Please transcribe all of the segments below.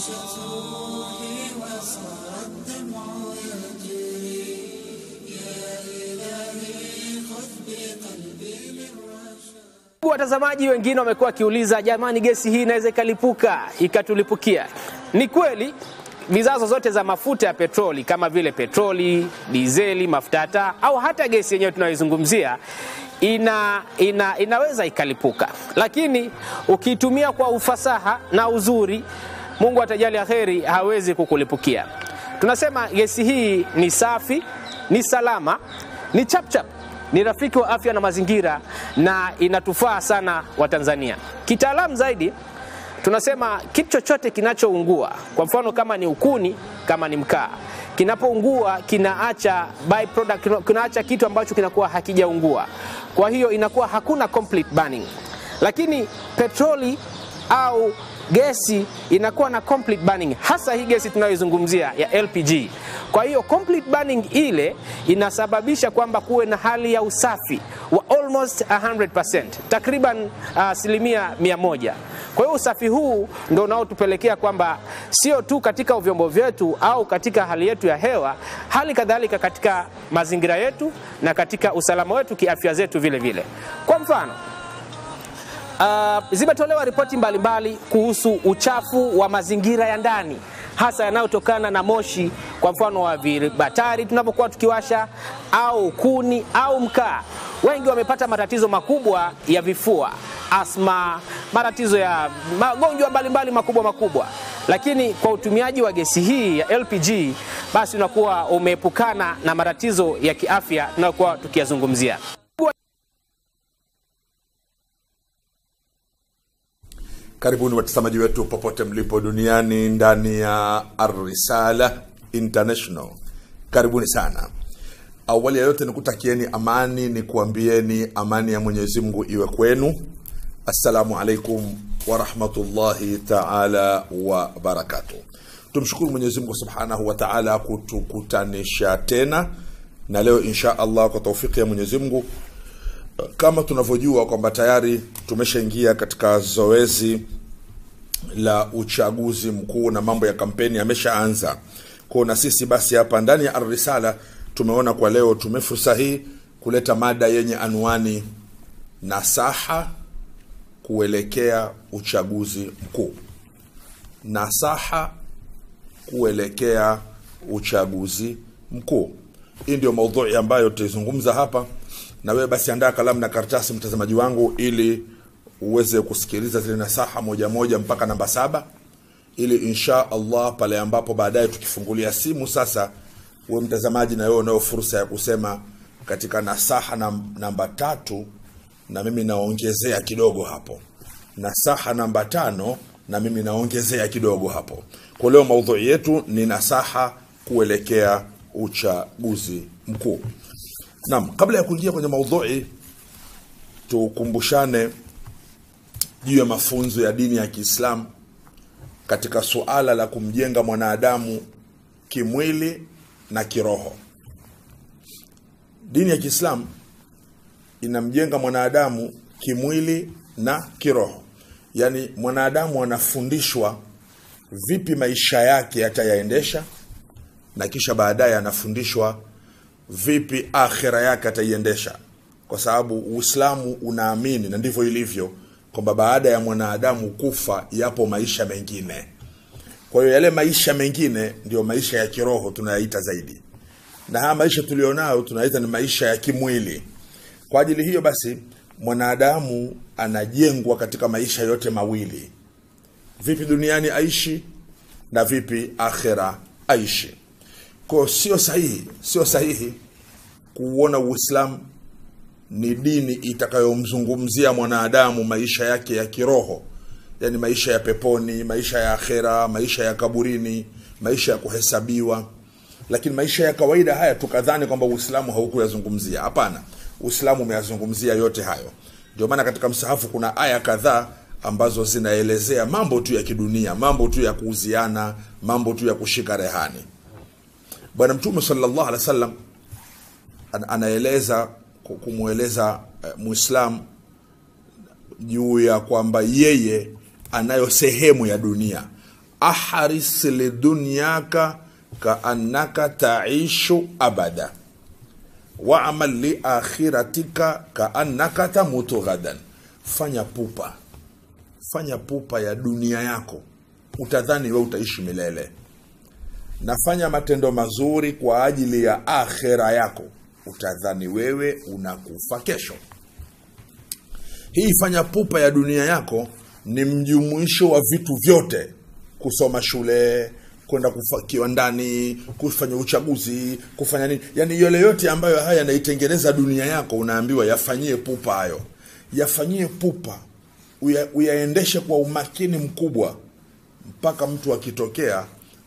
عاشت روحي وصار الدمع يجري يا إلهي خذ بقلبي للرشاد. Watazamaji wengine wamekuwa kiuliza, jamani, gesi hii inaweza ikalipuka ikatulipukia? Ni kweli, bidhaa zote za mafuta ya petroli kama vile petroli, dizeli, mafuta taa au hata gesi yenyewe tunayoizungumzia inaweza ikalipuka, lakini ukiitumia kwa ufasaha na uzuri, Mungu atajali kheri, hawezi kukulipukia. Tunasema gesi hii ni safi, ni salama, ni chapchap, ni rafiki wa afya na mazingira, na inatufaa sana wa Tanzania. Kitaalamu zaidi tunasema kitu chochote kinachoungua, kwa mfano kama ni ukuni, kama ni mkaa, kinapoungua kinaacha byproduct, kinaacha kitu ambacho kinakuwa hakijaungua. Kwa hiyo inakuwa hakuna complete burning. Lakini petroli au gesi inakuwa na complete burning, hasa hii gesi tunayoizungumzia ya LPG. Kwa hiyo complete burning ile inasababisha kwamba kuwe na hali ya usafi wa almost 100%, takriban 100%. Kwa hiyo usafi huu ndio unaotupelekea kwamba sio tu katika vyombo vyetu au katika hali yetu ya hewa, hali kadhalika katika mazingira yetu na katika usalama wetu kiafya zetu vile vile. Kwa mfano, zimetolewa ripoti mbalimbali kuhusu uchafu wa mazingira ya ndani, hasa yanayotokana na moshi, kwa mfano wa vibatari tunapokuwa tukiwasha, au kuni au mkaa. Wengi wamepata matatizo makubwa ya vifua, asma, matatizo ya magonjwa mbalimbali makubwa. Lakini kwa utumiaji wa gesi hii ya LPG, basi unakuwa umeepukana na matatizo ya kiafya tunayokuwa tukiyazungumzia. Karibuni watazamaji wetu popote mlipo duniani ndani ya Ar-Risala International. Karibuni sana. Awali ya yote nikutakieni amani, nikuambieni amani ya Mwenyezi Mungu iwe kwenu. Assalamu alaikum wa rahmatullahi ta'ala wa barakatuh. Tumshukuru Mwenyezi Mungu Subhanahu wa Ta'ala kutukutanisha tena, na leo insha Allah kwa taufiki ya Mwenyezi Mungu, kama tunavyojua kwamba tayari tumeshaingia katika zoezi la uchaguzi mkuu na mambo ya kampeni yameshaanza. Kwa na sisi basi hapa ndani ya Ar-Risala tumeona kwa leo tumefursa hii kuleta mada yenye anwani nasaha kuelekea uchaguzi mkuu. Nasaha kuelekea uchaguzi mkuu. Hii ndio maudhui ambayo tutazungumza hapa, na wewe basi andaa kalamu na karatasi mtazamaji wangu, ili uweze kusikiliza zile nasaha moja moja mpaka namba 7, ili insha Allah pale ambapo baadaye tukifungulia simu sasa, wewe mtazamaji na wewe unao fursa ya kusema katika nasaha namba 3, na mimi naongezea kidogo hapo. Nasaha namba 5 na mimi naongezea kidogo hapo. Kwa leo maudhui yetu ni nasaha kuelekea uchaguzi mkuu. Naam, kabla ya kuingia kwenye maudhui, tukumbushane juu ya mafunzo ya dini ya Kiislamu katika suala la kumjenga mwanadamu kimwili na kiroho. Dini ya Kiislamu inamjenga mwanadamu kimwili na kiroho. Yaani mwanadamu anafundishwa vipi maisha yake yatayaendesha, na kisha baadaye anafundishwa vipi akhira yake ataiendesha. Kwa sababu Uislamu unaamini, na ndivyo ilivyo, kwamba baada ya mwanadamu kufa yapo maisha mengine. Kwa hiyo yale maisha mengine ndio maisha ya kiroho tunayaita zaidi, na haya maisha tulionayo tunaita ni maisha ya kimwili. Kwa ajili hiyo basi mwanadamu anajengwa katika maisha yote mawili, vipi duniani aishi na vipi akhira aishi. Kwa sio sahihi kuona Uislamu ni dini itakayomzungumzia mwanadamu maisha yake ya kiroho, yani maisha ya peponi, maisha ya akhera, maisha ya kaburini, maisha ya kuhesabiwa. Lakini maisha ya kawaida haya tukadhani kwamba Uislamu haukuyazungumzia. Hapana, Uislamu umeyazungumzia yote hayo. Ndio maana katika msahafu kuna aya kadhaa ambazo zinaelezea mambo tu ya kidunia, mambo tu ya kuuziana, mambo tu ya kushika rehani. Bwana Mtume sallallahu alaihi wasallam anaeleza kumueleza Muislamu juu ya kwamba yeye anayo sehemu ya dunia ahris lidunyaka kaannaka taishu abada wa'mal li akhiratika kaannaka tamutu ghadan. Fanya pupa ya dunia yako, utadhani wewe utaishi milele. Nafanya matendo mazuri kwa ajili ya akhira yako, utadhani wewe unakufa kesho. Hii fanya pupa ya dunia yako ni mjumuisho wa vitu vyote: kusoma shule, kwenda kiwandani, kufanya uchaguzi, kufanya nini. Yani yale yote ambayo haya yanaitengeneza dunia yako, unaambiwa yafanyie pupa hayo. Yafanyie pupa, uyaendeshe kwa umakini mkubwa, mpaka mtu akitokea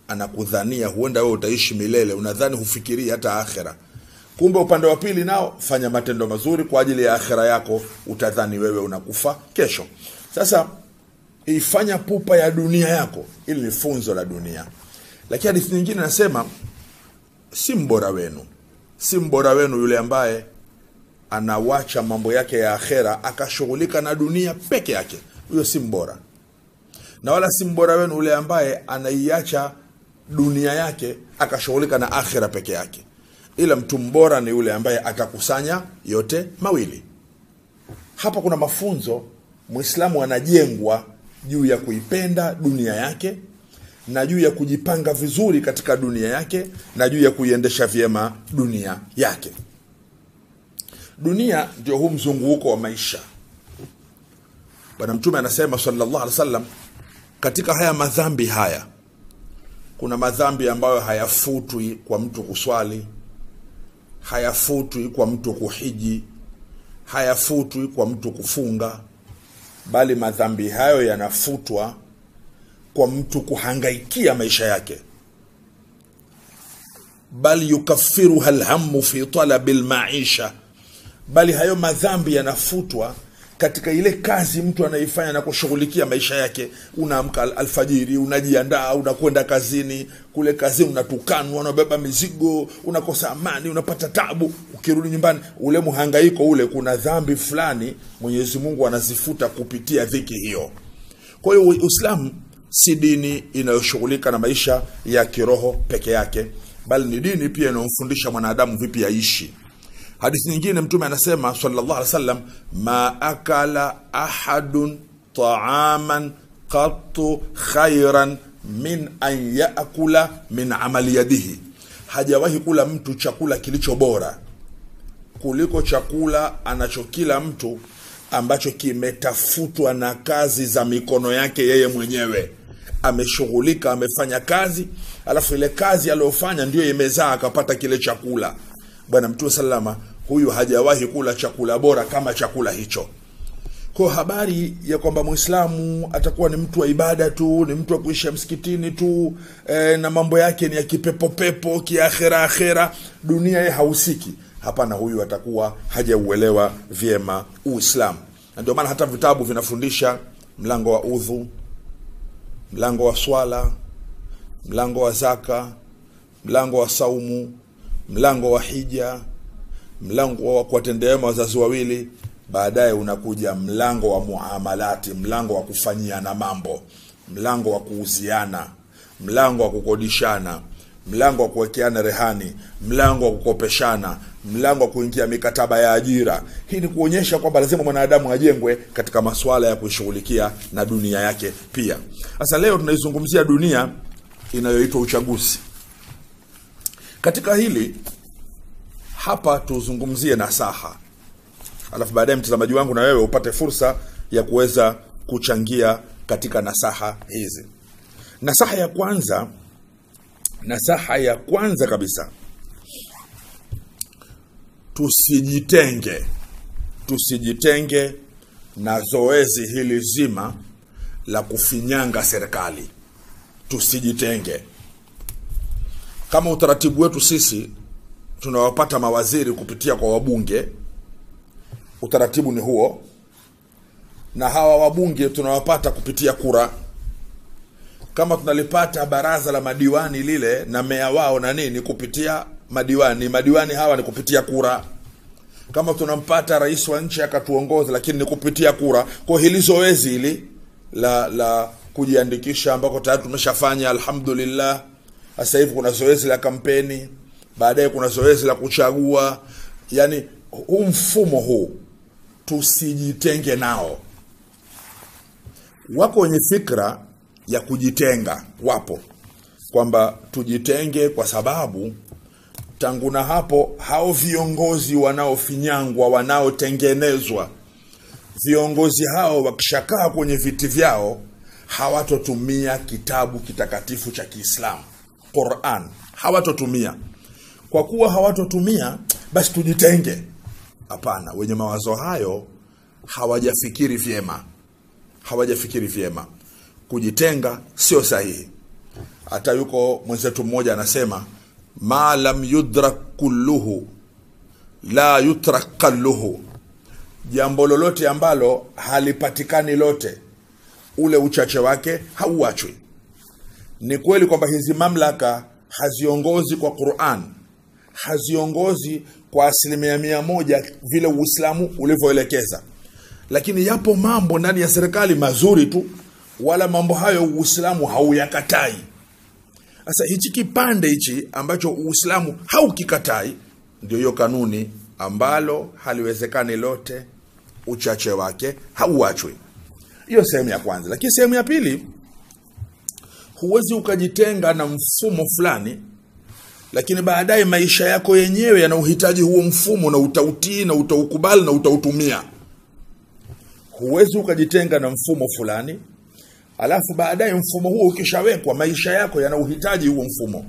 anakudhania huenda wewe utaishi milele, unadhani hufikiri hata akhera. Kumbe upande wa pili nao, fanya matendo mazuri kwa ajili ya akhera yako, utadhani wewe unakufa kesho. Sasa ifanya pupa ya dunia yako, ili ni funzo la dunia. Lakini hadithi nyingine nasema, si mbora wenu yule ambaye anawacha mambo yake ya akhera akashughulika na dunia peke yake. Huyo si mbora. Na wala si mbora wenu yule ambaye anaiacha dunia yake akashughulika na akhera peke yake. Ila mtu mbora ni yule ambaye atakusanya yote mawili. Hapa kuna mafunzo. Muislamu anajengwa juu ya kuipenda dunia yake, na juu ya kujipanga vizuri katika dunia yake, na juu ya kuiendesha vyema dunia yake. Dunia ndio huu mzunguko wa maisha. Bwana Mtume anasema sallallahu alaihi wasallam, katika haya madhambi haya kuna madhambi ambayo hayafutwi kwa mtu kuswali, hayafutwi kwa mtu kuhiji, hayafutwi kwa mtu kufunga, bali madhambi hayo yanafutwa kwa mtu kuhangaikia maisha yake. Bali yukaffiruha alhammu fi talabil maisha, bali hayo madhambi yanafutwa katika ile kazi mtu anaifanya na kushughulikia maisha yake. Unaamka alfajiri, unajiandaa, unakwenda kazini, kule kazini unatukanwa, unabeba mizigo, unakosa amani, unapata taabu. Ukirudi nyumbani, ule muhangaiko ule, kuna dhambi fulani Mwenyezi Mungu anazifuta kupitia dhiki hiyo. Kwa hiyo Uislamu si dini inayoshughulika na maisha ya kiroho peke yake, bali ni dini pia inayomfundisha mwanadamu vipi aishi. Hadithi nyingine Mtume anasema sallallahu alaihi wasallam, ma akala ahadun ta'aman qattu khairan min an yaakula min amali yadihi. Hajawahi kula mtu chakula kilicho bora kuliko chakula anachokila mtu ambacho kimetafutwa na kazi za mikono yake yeye mwenyewe. Ameshughulika, amefanya kazi, alafu ile kazi aliyofanya ndio imezaa akapata kile chakula. Bwana Mtume sallama, huyu hajawahi kula chakula bora kama chakula hicho. Kwa habari ya kwamba Muislamu atakuwa ni mtu wa ibada tu, ni mtu wa kuishi msikitini tu, na mambo yake ni ya kipepo pepo, kiakhera, dunia yeye hausiki, hapana, huyu atakuwa hajauelewa vyema Uislamu. Na ndio maana hata vitabu vinafundisha mlango wa udhu, mlango wa swala, mlango wa zaka, mlango wa saumu, mlango wa hija, mlango wa kuwatendea wema wazazi wawili. Baadaye unakuja mlango wa muamalati, mlango wa kufanyiana mambo, mlango wa kuuziana, mlango wa kukodishana, mlango wa kuwekeana rehani, mlango wa kukopeshana, mlango wa kuingia mikataba ya ajira. Hii ni kuonyesha kwamba lazima mwanadamu ajengwe katika masuala ya kushughulikia na dunia yake pia. Sasa leo tunaizungumzia dunia inayoitwa uchaguzi. Katika hili hapa tuzungumzie nasaha, alafu baadaye mtazamaji wangu na wewe upate fursa ya kuweza kuchangia katika nasaha hizi. Nasaha ya kwanza kabisa, tusijitenge na zoezi hili zima la kufinyanga serikali. Tusijitenge. Kama utaratibu wetu sisi tunawapata mawaziri kupitia kwa wabunge, utaratibu ni huo, na hawa wabunge tunawapata kupitia kura. Kama tunalipata baraza la madiwani lile na meya wao na nini kupitia madiwani hawa ni kupitia kura. Kama tunampata rais wa nchi akatuongoza, lakini ni kupitia kura. Kwa hili zoezi hili la kujiandikisha ambako tayari tumeshafanya alhamdulillah. Sasa hivi kuna zoezi la kampeni, baadaye kuna zoezi la kuchagua. Yani huu mfumo huu tusijitenge nao. Wako wenye fikra ya kujitenga, wapo, kwamba tujitenge kwa sababu tangu na hapo hao viongozi wanaofinyangwa, wanaotengenezwa, viongozi hao wakishakaa kwenye viti vyao hawatotumia kitabu kitakatifu cha Kiislamu, Qur'an, hawatotumia. Kwa kuwa hawatotumia, basi tujitenge. Hapana, wenye mawazo hayo hawajafikiri vyema. Hawajafikiri vyema. Kujitenga sio sahihi. Hata yuko mwenzetu mmoja anasema, ma lam yudrak kulluhu la yutrak qalluhu. Jambo lolote ambalo halipatikani lote, ule uchache wake hauachwi. Ni kweli kwamba hizi mamlaka haziongozi kwa Qur'an, haziongozi kwa 100% vile Uislamu ulivyoelekeza. Lakini yapo mambo ndani ya serikali mazuri tu, wala mambo hayo Uislamu hauyakatai. Sasa hichi kipande hichi ambacho Uislamu haukikatai, ndio hiyo kanuni ambalo haliwezekani lote, uchache wake hauachwi. Hiyo sehemu ya kwanza. Lakini sehemu ya pili, huwezi ukajitenga na mfumo fulani, lakini baadaye maisha yako yenyewe yanauhitaji huo mfumo, na utautii na utaukubali na utautumia. Huwezi ukajitenga na mfumo fulani, alafu baadaye mfumo huo ukishawekwa, maisha yako yanauhitaji huo mfumo.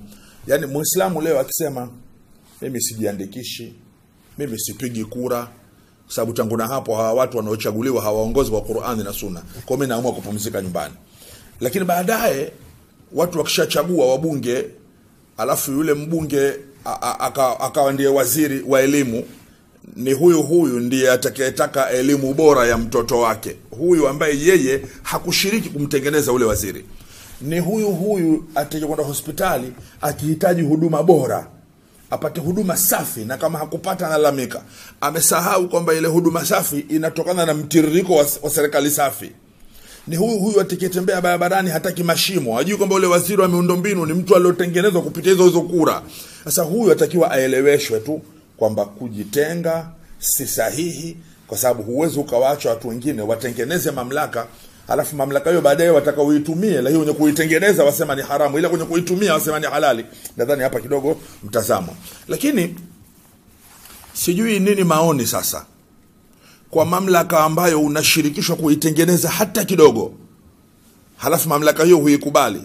Yani Muislamu leo akisema mimi sijiandikishi, mimi sipigi kura, sababu tangu na hapo hawa watu wanaochaguliwa hawaongozi kwa Qur'ani na Sunna, kwa mimi naamua kupumzika nyumbani. Lakini baadaye watu wakishachagua wabunge, alafu yule mbunge akawa ndiye waziri wa elimu, ni huyu ndiye atakayetaka elimu bora ya mtoto wake, huyu ambaye yeye hakushiriki kumtengeneza ule waziri. Ni huyu atakwenda hospitali akihitaji huduma bora, apate huduma safi, na kama hakupata analamika. Amesahau kwamba ile huduma safi inatokana na mtiririko wa serikali safi. Ni huyu atakayetembea barabarani hataki mashimo, hajui kwamba ule waziri wa miundombinu ni mtu aliyotengenezwa kupitia hizo kura. Sasa huyu atakiwa aeleweshwe tu kwamba kujitenga si sahihi, kwa sababu huwezi ukawaacha watu wengine watengeneze mamlaka, alafu mamlaka hiyo baadaye watakaoitumie, la hiyo wenye kuitengeneza wasema ni haramu, ila kwenye kuitumia wasema ni halali. Nadhani hapa kidogo mtazamo. Lakini sijui nini maoni sasa kwa mamlaka ambayo unashirikishwa kuitengeneza hata kidogo, halafu mamlaka hiyo huikubali.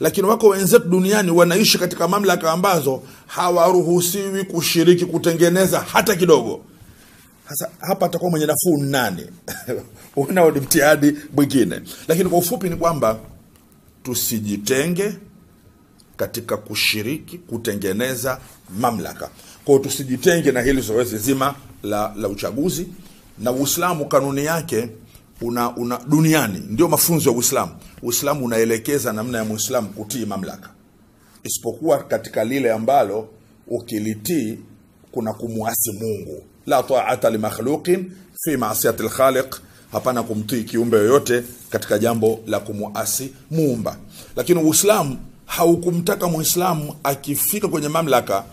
Lakini wako wenzetu duniani wanaishi katika mamlaka ambazo hawaruhusiwi kushiriki kutengeneza hata kidogo. Sasa hapa atakuwa mwenye nafuu nani? Unao ni mtihani mwingine. Lakini kwa ufupi ni kwamba tusijitenge katika kushiriki kutengeneza mamlaka. Kwa tusijitenge na hili zoezi zima la uchaguzi. Na Uislamu kanuni yake una duniani, ndio mafunzo ya Uislamu. Uislamu unaelekeza namna ya Muislamu kutii mamlaka, isipokuwa katika lile ambalo ukilitii kuna kumuasi Mungu. La ta'ata li makhluqin fi ma'siyati al-khaliq, hapana kumtii kiumbe yoyote katika jambo la kumuasi Muumba. Lakini Uislamu haukumtaka Muislamu akifika kwenye mamlaka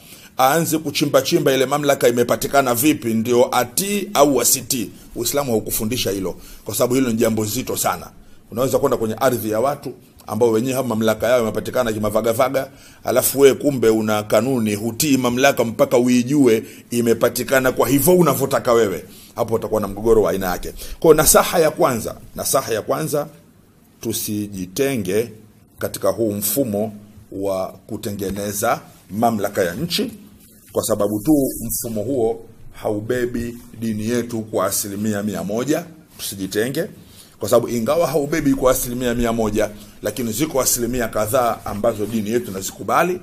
aanze kuchimba ile mamlaka imepatikana vipi ndio atii au asitii. Uislamu haukufundisha hilo, kwa sababu hilo ni jambo zito sana. Unaweza kwenda kwenye ardhi ya watu ambao wenyewe hapo mamlaka yao imepatikana kimavagavaga, alafu wewe kumbe una kanuni, hutii mamlaka mpaka uijue imepatikana kwa hivyo unavyotaka wewe. Hapo utakuwa na mgogoro wa aina yake. Kwa nasaha ya kwanza tusijitenge katika huu mfumo wa kutengeneza mamlaka ya nchi, kwa sababu tu mfumo huo haubebi dini yetu kwa 100%. Tusijitenge, kwa sababu ingawa haubebi kwa 100%, lakini ziko asilimia kadhaa ambazo dini yetu nazikubali,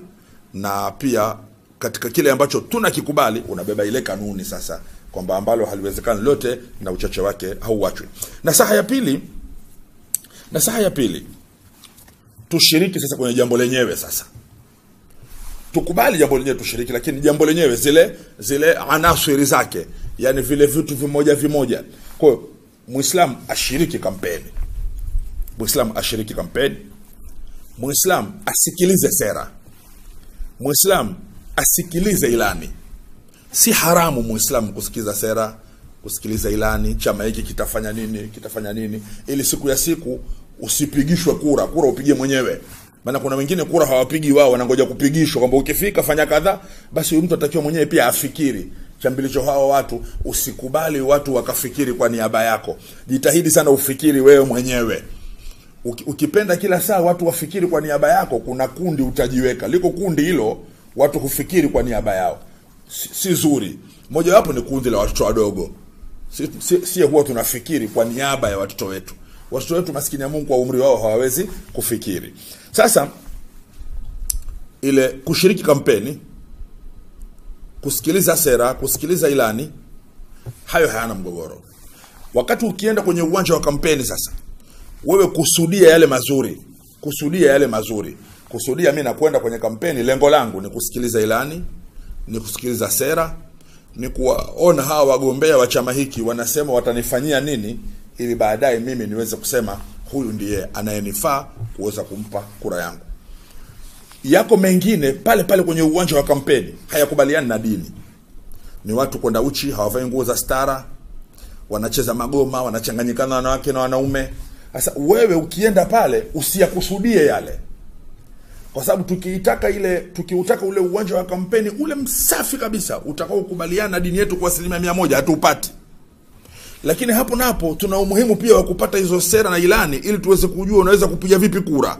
na pia katika kile ambacho tunakikubali unabeba ile kanuni sasa, kwamba ambalo haliwezekani lote na uchache wake hauachwi. Nasaha ya pili, tushiriki sasa kwenye jambo lenyewe sasa. Tukubali jambo lenyewe tushiriki, lakini jambo lenyewe zile anaswiri zake, yani vile vitu vimoja. Kwa hiyo Muislamu ashiriki kampeni. Muislamu ashiriki kampeni, Muislamu asikilize sera, Muislamu asikilize ilani. Si haramu Muislamu kusikiliza sera, kusikiliza ilani, chama hiki kitafanya nini, ili siku ya siku usipigishwe kura upige mwenyewe. Maana kuna wengine kura hawapigi wao, wanangoja kupigishwa kwamba ukifika fanya kadha. Basi huyu mtu atakiwa mwenyewe pia afikiri. Chambilicho hao watu, usikubali watu wakafikiri kwa niaba yako. Jitahidi sana ufikiri wewe mwenyewe. Ukipenda kila saa watu wafikiri kwa niaba yako, kuna kundi utajiweka. Liko kundi hilo watu hufikiri kwa niaba yao. Si zuri. Moja wapo ni kundi la watoto wadogo. Si huwa tunafikiri kwa niaba ya watoto wetu. Watoto wetu maskini ya Mungu kwa umri wao hawawezi kufikiri. Sasa ile kushiriki kampeni, kusikiliza sera, kusikiliza ilani, hayo hayana mgogoro. Wakati ukienda kwenye uwanja wa kampeni sasa, wewe kusudia yale mazuri. Kusudia mimi nakwenda kwenye kampeni, lengo langu ni kusikiliza ilani, ni kusikiliza sera, ni kuona hawa wagombea wa chama hiki wanasema watanifanyia nini, ili baadaye mimi niweze kusema huyu ndiye anayenifaa kuweza kumpa kura yangu. Yako mengine pale kwenye uwanja wa kampeni hayakubaliani na dini. Ni watu kwenda uchi, hawavai nguo za stara, wanacheza magoma, wanachanganyikana wanawake na wanaume. Sasa wewe ukienda pale usiyakusudie yale. Kwa sababu tukiutaka ule uwanja wa kampeni ule msafi kabisa, utakao kubaliana na dini yetu kwa 100% hatupati. Lakini hapo napo tuna umuhimu pia wa kupata hizo sera na ilani ili tuweze kujua unaweza kupiga vipi kura.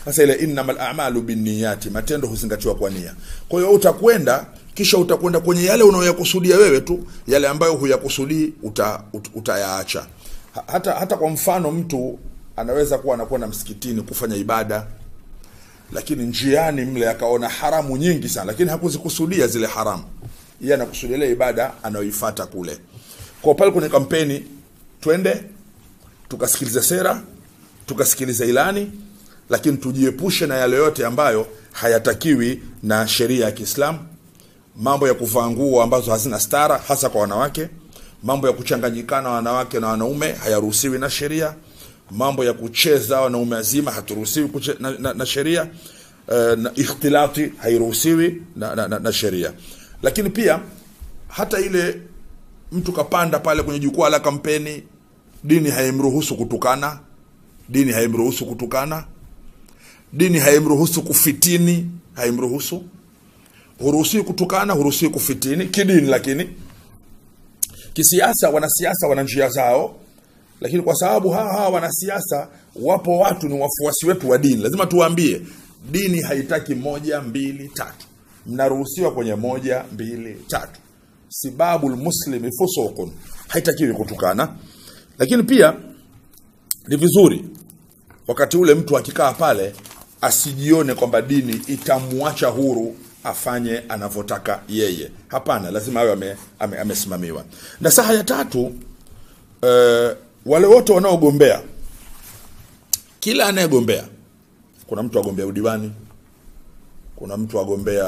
Sasa ile innamal a'malu binniyati, matendo huzingatiwa kwa nia. Kwa hiyo utakwenda kisha utakwenda kwenye yale unayokusudia wewe tu, yale ambayo huyakusudii utayaacha. Hata kwa mfano mtu anaweza kuwa anakwenda msikitini kufanya ibada, lakini njiani mle akaona haramu nyingi sana, lakini hakuzikusudia zile haramu. Yeye anakusudia ile ibada anayoifuata kule. Kwa pale kwenye kampeni twende tukasikiliza sera, tukasikiliza ilani, lakini tujiepushe na yale yote ambayo hayatakiwi na sheria ya Kiislamu. Mambo ya kuvaa nguo ambazo hazina stara hasa kwa wanawake, mambo ya kuchanganyikana wanawake na wanaume hayaruhusiwi na sheria, mambo ya kucheza wanaume wazima haturuhusiwi na sheria, na ikhtilati hairuhusiwi na sheria. Lakini pia hata ile mtu kapanda pale kwenye jukwaa la kampeni, dini haimruhusu kutukana, dini haimruhusu kufitini, huruhusiwi kutukana, huruhusiwi kufitini kidini. Lakini kisiasa, wanasiasa wana njia zao, lakini kwa sababu hawa wanasiasa wapo watu ni wafuasi wetu wa dini, lazima tuwaambie dini haitaki 1, 2, 3. Mnaruhusiwa kwenye 1, 2, 3. Sibabul muslimi fusuqun, haitakiwi kutukana. Lakini pia ni vizuri wakati ule mtu akikaa pale asijione kwamba dini itamuacha huru afanye anavyotaka yeye. Hapana, lazima awe amesimamiwa. Na saha ya tatu, wale wote wanaogombea, kila anayegombea, kuna mtu agombea udiwani, kuna mtu agombea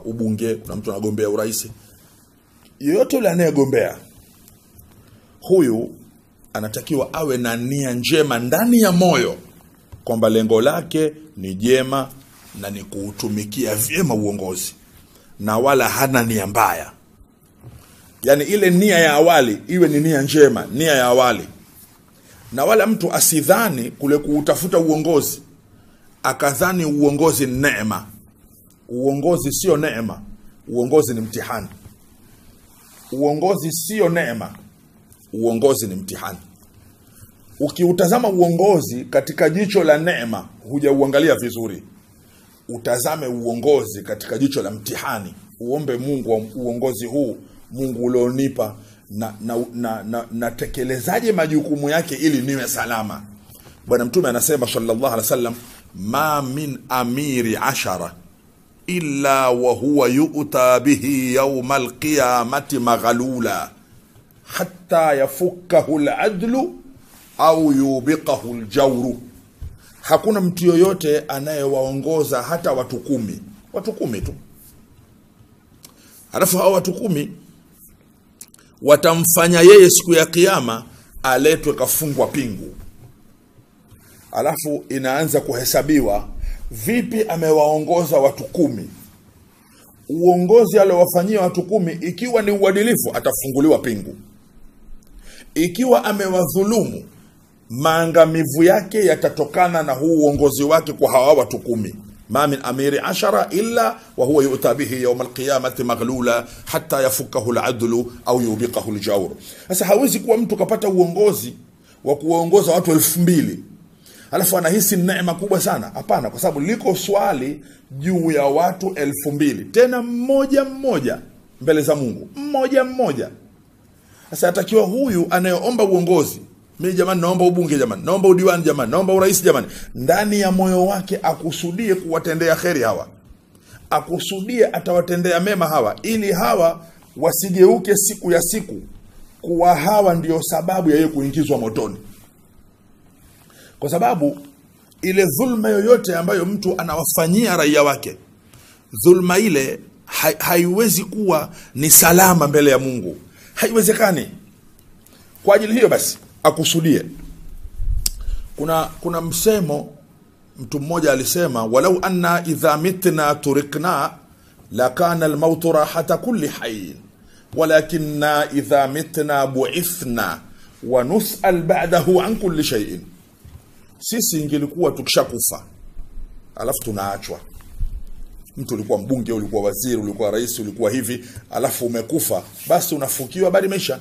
ubunge, kuna mtu anagombea urais. Yote yule anayegombea, huyu anatakiwa awe na nia njema ndani ya moyo kwamba lengo lake ni jema na ni kuutumikia vyema uongozi, na wala hana nia mbaya. Yani ile nia ya awali iwe ni nia njema, nia ya awali. Na wala mtu asidhani kule kuutafuta uongozi akadhani uongozi ni neema. Uongozi sio neema, uongozi ni mtihani. Uongozi sio neema, uongozi ni mtihani. Ukiutazama uongozi katika jicho la neema, hujauangalia vizuri. Utazame uongozi katika jicho la mtihani. Uombe Mungu uongozi huu, Mungu ulionipa, na tekelezaje majukumu yake ili niwe salama. Bwana Mtume anasema sallallahu alaihi wasallam, ma min amiri 10 illa wa huwa yu'ta bihi yawmal qiyamati maghlula hatta yafukkahu al-adlu au yubiqahu al-jawru. Hakuna mtu yoyote anayewaongoza hata watu 10. Watu 10 tu. Alafu hao watu 10 watamfanya yeye siku ya kiyama aletwe kafungwa pingu. alafu inaanza kuhesabiwa vipi amewaongoza watu 10. Uongozi aliowafanyia watu 10 ikiwa ni uadilifu atafunguliwa pingu. Ikiwa amewadhulumu, maangamivu yake yatatokana na huu uongozi wake kwa hawa watu 10. Ma min amiri 10 illa wa huwa yu'ta bihi yawm al-qiyamati maghlula hatta yafukahu al-'adlu au yubiqahu al-jawr. Sasa hawezi kuwa mtu kapata uongozi wa kuwaongoza watu 2000 alafu anahisi neema kubwa sana. Hapana, kwa sababu liko swali juu ya watu 2000, tena mmoja mmoja mbele za Mungu, mmoja mmoja. Sasa atakiwa huyu anayeomba uongozi, mimi jamani naomba ubunge, jamani naomba udiwani, jamani naomba urais, jamani, ndani ya moyo wake akusudie kuwatendea kheri hawa, akusudie atawatendea mema hawa, ili hawa wasigeuke siku ya siku kuwa hawa ndio sababu ya yeye kuingizwa motoni. Kwa sababu ile dhulma yoyote ambayo mtu anawafanyia raia wake, dhulma ile haiwezi kuwa ni salama mbele ya Mungu, haiwezekani. Kwa ajili hiyo basi akusudie. Kuna msemo mtu mmoja alisema, walau anna idha mitna turikna lakana al-maut rahata kulli hayy walakinna idha mitna bu'ithna wa nus'al ba'dahu an kulli shay'in. Sisi ingelikuwa tukishakufa alafu tunaachwa. Mtu ulikuwa mbunge, ulikuwa waziri, ulikuwa rais, ulikuwa hivi, alafu umekufa, basi unafukiwa, bali maisha.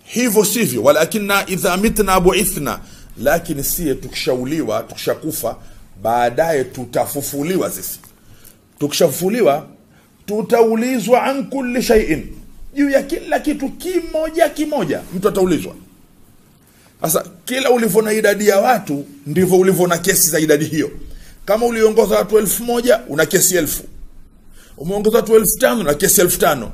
Hivyo sivyo, walakinna idha mitna bu'ithna, lakini sie tukishauliwa, tukishakufa, baadaye tutafufuliwa. Sisi tukishafufuliwa tutaulizwa an kulli shay'in, juu ya kila kitu kimoja kimoja mtu ataulizwa. Sasa kila ulivona idadi ya watu ndivyo ulivona kesi za idadi hiyo. Kama uliongoza watu 1000 una kesi 1000. Umeongoza watu 5000 una kesi 5000.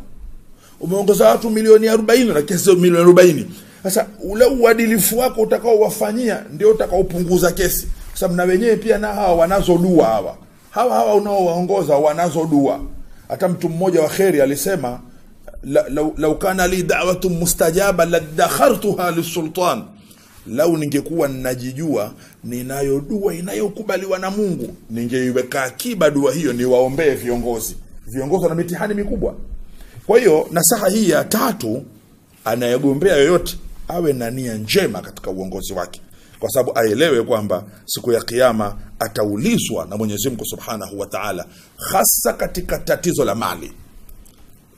Umeongoza watu milioni 40 una kesi milioni 40. Sasa ule uadilifu wako utakao wafanyia ndio utakaopunguza kesi. Kwa sababu na wenyewe pia na hawa wanazo dua hawa unaowaongoza wanazo dua. Hata mtu mmoja wa kheri alisema, law kana li da'watun mustajaba ladakhartuha lisultan, lau ningekuwa ninajijua ninayo dua inayokubaliwa na Mungu, ningeiweka akiba dua hiyo niwaombee viongozi. Viongozi wana mitihani mikubwa. Kwa hiyo nasaha hii ya 3, anayegombea yoyote awe na nia njema katika uongozi wake, kwa sababu aelewe kwamba siku ya kiyama ataulizwa na Mwenyezi Mungu Subhanahu wa Ta'ala, hasa katika tatizo la mali.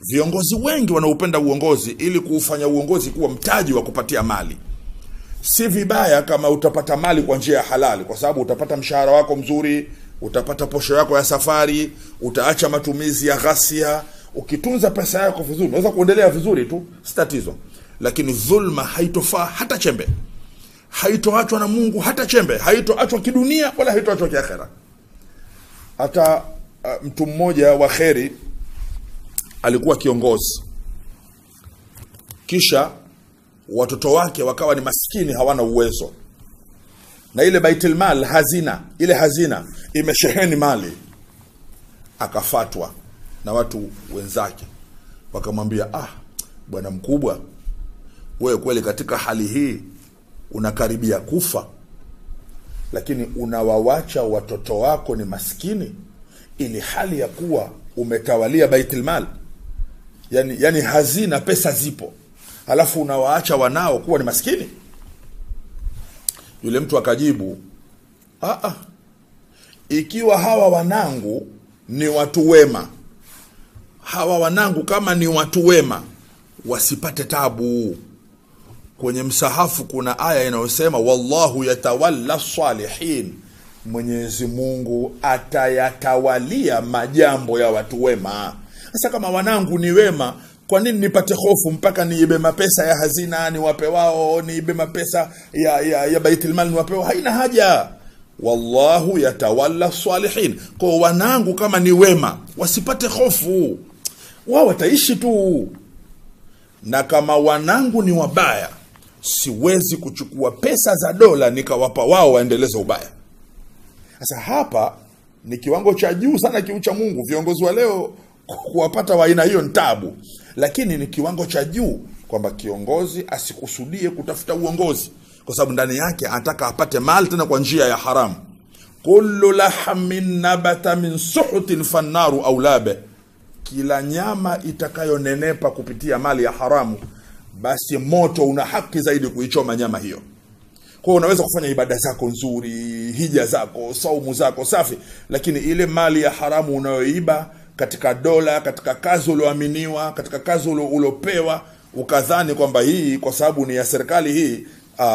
Viongozi wengi wanaupenda uongozi ili kuufanya uongozi kuwa mtaji wa kupatia mali. Si vibaya kama utapata mali kwa njia ya halali, kwa sababu utapata mshahara wako mzuri, utapata posho yako ya safari, utaacha matumizi ya ghasia. Ukitunza pesa yako vizuri, unaweza kuendelea vizuri tu, si tatizo. Lakini dhulma haitofaa hata chembe. Haitoachwa na Mungu hata chembe, haitoachwa kidunia wala haitoachwa kiakhera. Hata mtu mmoja wa kheri alikuwa kiongozi, kisha watoto wake wakawa ni maskini, hawana uwezo, na ile baitul mal, ile hazina imesheheni mali. Akafatwa na watu wenzake, wakamwambia, bwana mkubwa, wewe kweli katika hali hii unakaribia kufa, lakini unawawacha watoto wako ni maskini ili hali ya kuwa umetawalia baitul mal, yani hazina, pesa zipo, halafu unawaacha wanao kuwa ni maskini. Yule mtu akajibu, ikiwa hawa wanangu ni watu wema, hawa wanangu kama ni watu wema, wasipate tabu. Kwenye msahafu kuna aya inayosema, wallahu yatawalla salihin, Mwenyezi Mungu atayatawalia majambo ya watu wema. Sasa kama wanangu ni wema, kwa nini nipate hofu mpaka niibe mapesa ya hazina niwape wao, niibe mapesa ya baitul mal niwape wao? Haina haja. Wallahu yatawalla salihin, kwa wanangu kama ni wema wasipate hofu, wao wataishi tu. Na kama wanangu ni wabaya, siwezi kuchukua pesa za dola nikawapa wao waendeleze ubaya. Sasa hapa ni kiwango cha juu sana kiucha Mungu. Viongozi wa leo kuwapata wa aina hiyo ni tabu, lakini ni kiwango cha juu kwamba kiongozi asikusudie kutafuta uongozi kwa sababu ndani yake anataka apate mali tena kwa njia ya haramu. Kullu lahmin nabata min suhutin fannaru aulabe, kila nyama itakayonenepa kupitia mali ya haramu, basi moto una haki zaidi kuichoma nyama hiyo. Kwa unaweza kufanya ibada zako nzuri, hija zako, saumu zako safi, lakini ile mali ya haramu unayoiba katika dola, katika kazi ulioaminiwa, katika kazi uliopewa, ukadhani kwamba hii kwa sababu ni ya serikali hii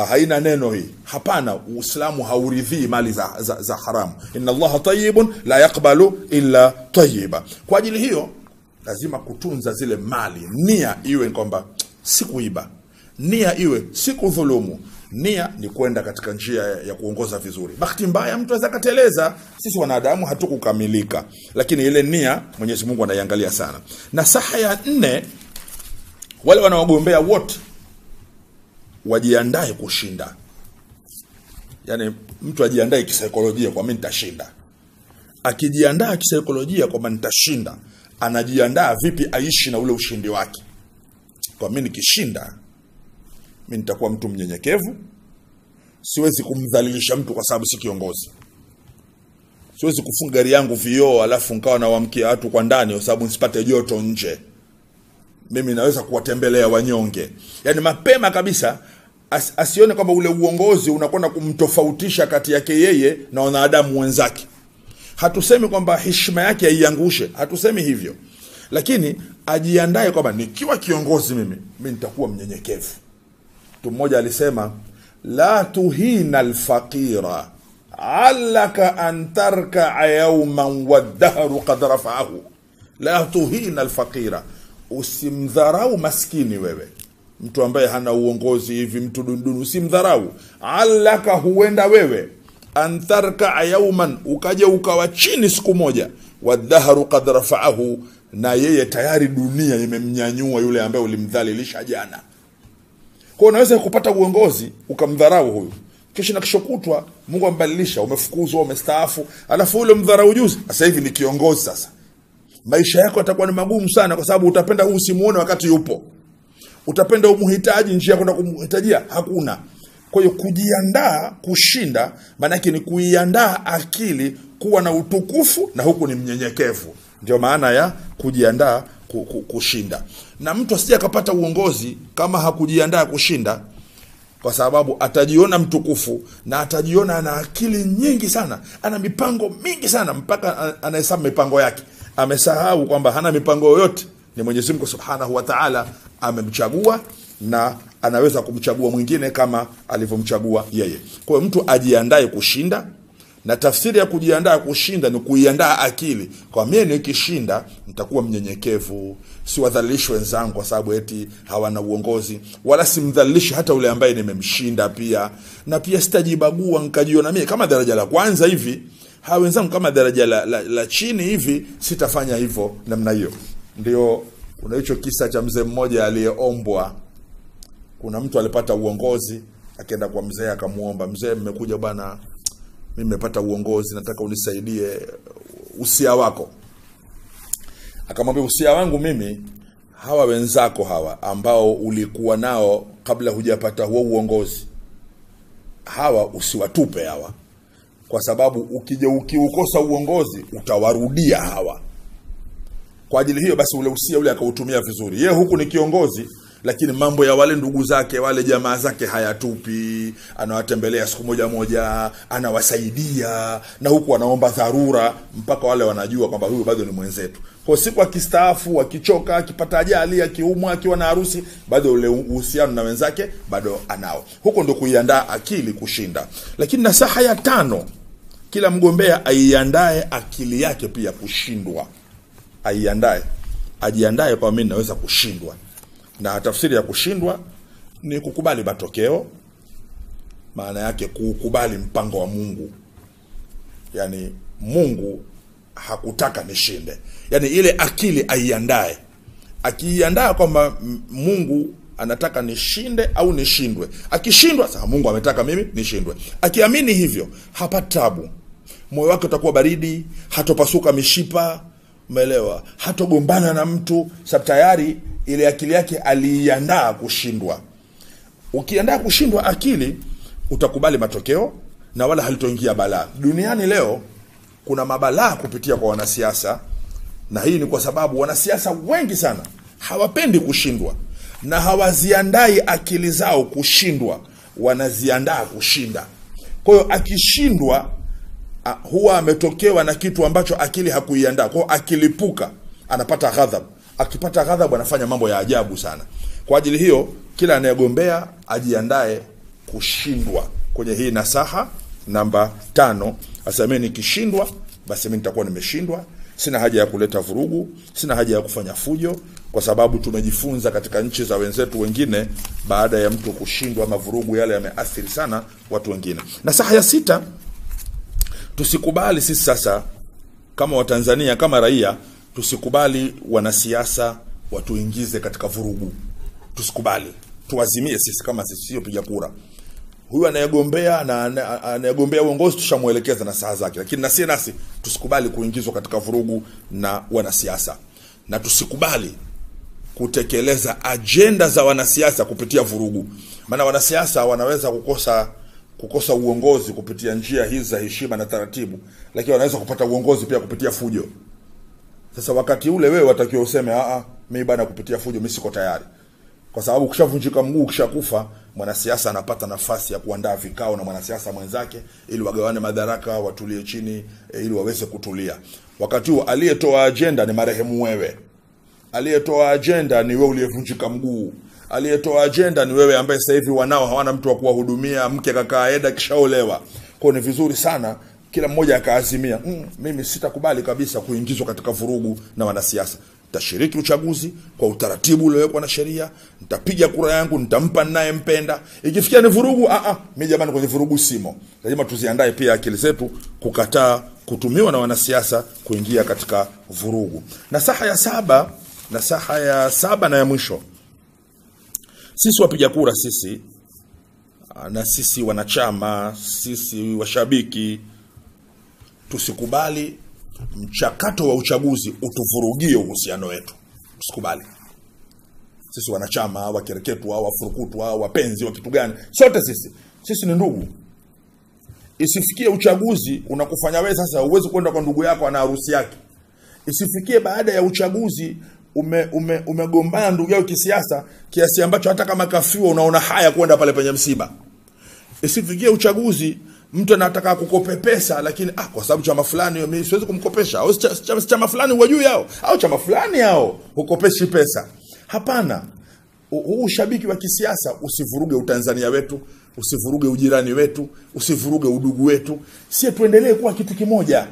haina neno hii. Hapana, Uislamu hauridhii mali za haramu. Inna Allaha tayyibun la yaqbalu illa tayyiba. Kwa ajili hiyo lazima kutunza zile mali. Nia iwe kwamba si kuiba, nia iwe si kudhulumu, nia ni kwenda katika njia ya kuongoza vizuri. Bahati mbaya mtu anaweza kateleza, sisi wanadamu hatukukamilika, lakini ile nia Mwenyezi Mungu anaiangalia sana. Na saha ya 4, wale wanaogombea wote wajiandae kushinda. Yani mtu ajiandae kisaikolojia kwa mimi nitashinda. Akijiandaa kisaikolojia kwa mimi nitashinda, anajiandaa vipi aishi na ule ushindi wake. Kwa mimi nikishinda, mimi nitakuwa mtu mnyenyekevu, siwezi kumdhalilisha mtu kwa sababu si kiongozi. Siwezi kufunga gari yangu vioo alafu nikawa nawaamkia watu kwa ndani kwa sababu nisipate joto nje. Mimi naweza kuwatembelea wanyonge. Yani mapema kabisa asione kwamba ule uongozi unakwenda kumtofautisha kati yake yeye na wanadamu wenzake. Hatusemi kwamba heshima yake haiangushe, hatusemi hivyo. Lakini ajiandae kwamba nikiwa kiongozi mimi nitakuwa mnyenyekevu. Mtu mmoja alisema, la tuhina alfaqira allaka an tarka yawman wadhahru qad rafa'ahu. La tuhina alfaqira, usimdharau maskini wewe, mtu ambaye hana uongozi hivi, mtu dundunu, usimdharau. Allaka, huenda wewe, antarka yawman, ukaja ukawa chini siku moja, wadhahru qad rafa'ahu, na yeye tayari dunia imemnyanyua yule ambaye ulimdhalilisha jana. Kwa unaweza kupata uongozi ukamdharau huyu, kisha na kishokutwa Mungu ambadilisha, umefukuzwa, umestaafu, alafu ule mdharau juzi sasa hivi ni kiongozi. Sasa maisha yako yatakuwa ni magumu sana, kwa sababu utapenda huu usimuone wakati yupo, utapenda umhitaji, njia kwenda kumhitajia hakuna. Kwa hiyo kujiandaa kushinda maana yake ni kuiandaa akili kuwa na utukufu na huku ni mnyenyekevu. Ndio maana ya kujiandaa kushinda. Na mtu asije akapata uongozi kama hakujiandaa kushinda, kwa sababu atajiona mtukufu na atajiona ana akili nyingi sana, ana mipango mingi sana, mpaka anahesabu mipango yake. Amesahau kwamba hana mipango yoyote, ni Mwenyezi Mungu Subhanahu wa Ta'ala amemchagua na anaweza kumchagua mwingine kama alivyomchagua yeye. Kwa hiyo mtu ajiandae kushinda, na tafsiri ya kujiandaa kushinda ni kuiandaa akili. Kwa mimi nikishinda nitakuwa mnyenyekevu, si wadhalishi wenzangu kwa sababu eti hawana uongozi, wala simdhalishi hata ule ambaye nimemshinda pia. Na pia sitajibagua nikajiona mimi kama daraja la kwanza hivi, hawa wenzangu kama daraja la chini hivi, sitafanya hivyo namna hiyo. Ndio kuna hicho kisa cha mzee mmoja aliyeombwa. Kuna mtu alipata uongozi, akaenda kwa mzee akamuomba, mzee, mmekuja bwana, mimi nimepata uongozi, nataka unisaidie usia wako. Akamwambia, usia wangu mimi, hawa wenzako hawa ambao ulikuwa nao kabla hujapata huo uongozi, hawa usiwatupe hawa, kwa sababu ukija ukiukosa uongozi utawarudia hawa. Kwa ajili hiyo basi ule usia ule akautumia vizuri. Yeye huku ni kiongozi, lakini mambo ya wale ndugu zake, wale jamaa zake hayatupi, anawatembelea siku moja moja, anawasaidia, na huku anaomba dharura, mpaka wale wanajua kwamba huyu bado ni mwenzetu. Kwa siku akistaafu, akichoka, akipata ajali, akiumwa, akiwa na harusi, bado ule uhusiano na wenzake bado anao. Huko ndio kuiandaa akili kushinda. Lakini nasaha ya 5, kila mgombea aiandae akili yake pia kushindwa. Ajiandae kwa mimi naweza kushindwa. Na tafsiri ya kushindwa ni kukubali matokeo, maana yake kukubali mpango wa Mungu. Yani Mungu hakutaka nishinde. Yani ile akili aiandae. Akiiandaa kwamba Mungu anataka nishinde au nishindwe. Akishindwa, sasa Mungu ametaka mimi nishindwe. Akiamini hivyo, hapati tabu. Moyo wake utakuwa baridi, hatopasuka mishipa, umeelewa? Hatogombana na mtu, sababu tayari ile akili yake aliiandaa kushindwa. Ukiandaa kushindwa akili, utakubali matokeo na wala halitoingia balaa. Duniani leo kuna mabalaa kupitia kwa wanasiasa, na hii ni kwa sababu wanasiasa wengi sana hawapendi kushindwa na hawaziandai akili zao kushindwa, wanaziandaa kushinda. Kwa hiyo akishindwa huwa ametokewa na kitu ambacho akili hakuiandaa. Kwa hiyo akilipuka anapata ghadhabu. Akipata ghadhabu anafanya mambo ya ajabu sana. Kwa ajili hiyo kila anayegombea ajiandae kushindwa. Kwenye hii nasaha namba 5 aseme nikishindwa basi mimi nitakuwa nimeshindwa. Sina haja ya kuleta vurugu, sina haja ya kufanya fujo, kwa sababu tumejifunza katika nchi za wenzetu wengine, baada ya mtu kushindwa ama vurugu yale yameathiri sana watu wengine. Nasaha ya 6, tusikubali sisi sasa kama Watanzania, kama raia, tusikubali wanasiasa watuingize katika vurugu. Tusikubali. Tuazimie sisi kama sisi sio piga kura. Huyu anayegombea na anayegombea uongozi tushamuelekeza na saa zake, lakini nasi tusikubali kuingizwa katika vurugu na wanasiasa, na tusikubali kutekeleza ajenda za wanasiasa kupitia vurugu. Maana wanasiasa wanaweza kukosa uongozi kupitia njia hizi za heshima na taratibu, lakini wanaweza kupata uongozi pia kupitia fujo. Sasa wakati ule wewe watakiwa useme mimi bana kupitia fujo mimi siko tayari. Kwa sababu kushavunjika mguu, kishakufa, mwanasiasa anapata nafasi ya kuandaa vikao na mwanasiasa mwenzake ili wagawane madaraka, watulie chini ili waweze kutulia. Wakati huo aliyetoa agenda ni marehemu wewe. Aliyetoa agenda ni wewe uliyevunjika mguu. Aliyetoa agenda ni wewe ambaye sasa hivi wanao hawana mtu wa kuwahudumia, mke kakaa eda kishaolewa. Kwa ni vizuri sana kila mmoja akaazimia, mimi sitakubali kabisa kuingizwa katika vurugu na wanasiasa. Nitashiriki uchaguzi kwa utaratibu uliowekwa na sheria, nitapiga kura yangu, nitampa ninayempenda. Ikifikia ni vurugu, mimi jamani kwenye vurugu simo. Lazima tuziandae pia akili zetu kukataa kutumiwa na wanasiasa kuingia katika vurugu. Nasaha ya 7 na ya mwisho. Sisi wapiga kura, sisi na sisi wanachama, sisi washabiki, tusikubali mchakato wa uchaguzi utuvurugie uhusiano wetu. Tusikubali. Sisi wanachama, wakereketu au wafurukutu au wapenzi wa kitu gani, sote sisi ni ndugu. Isifikie uchaguzi unakufanya wewe sasa uweze kwenda kwa ndugu yako ana harusi yake. Isifikie baada ya uchaguzi umegombana ndugu yako kisiasa kiasi ambacho hata kama kafiwa unaona haya kwenda pale penye msiba. Isifikie uchaguzi mtu anataka kukope pesa, lakini kwa sababu chama fulani mimi siwezi kumkopesha, au chama fulani wajui yao, au chama fulani yao hukopeshi pesa. Hapana. Huu ushabiki wa kisiasa usivuruge utanzania wetu, usivuruge ujirani wetu, usivuruge udugu wetu. Sisi tuendelee kuwa kitu kimoja.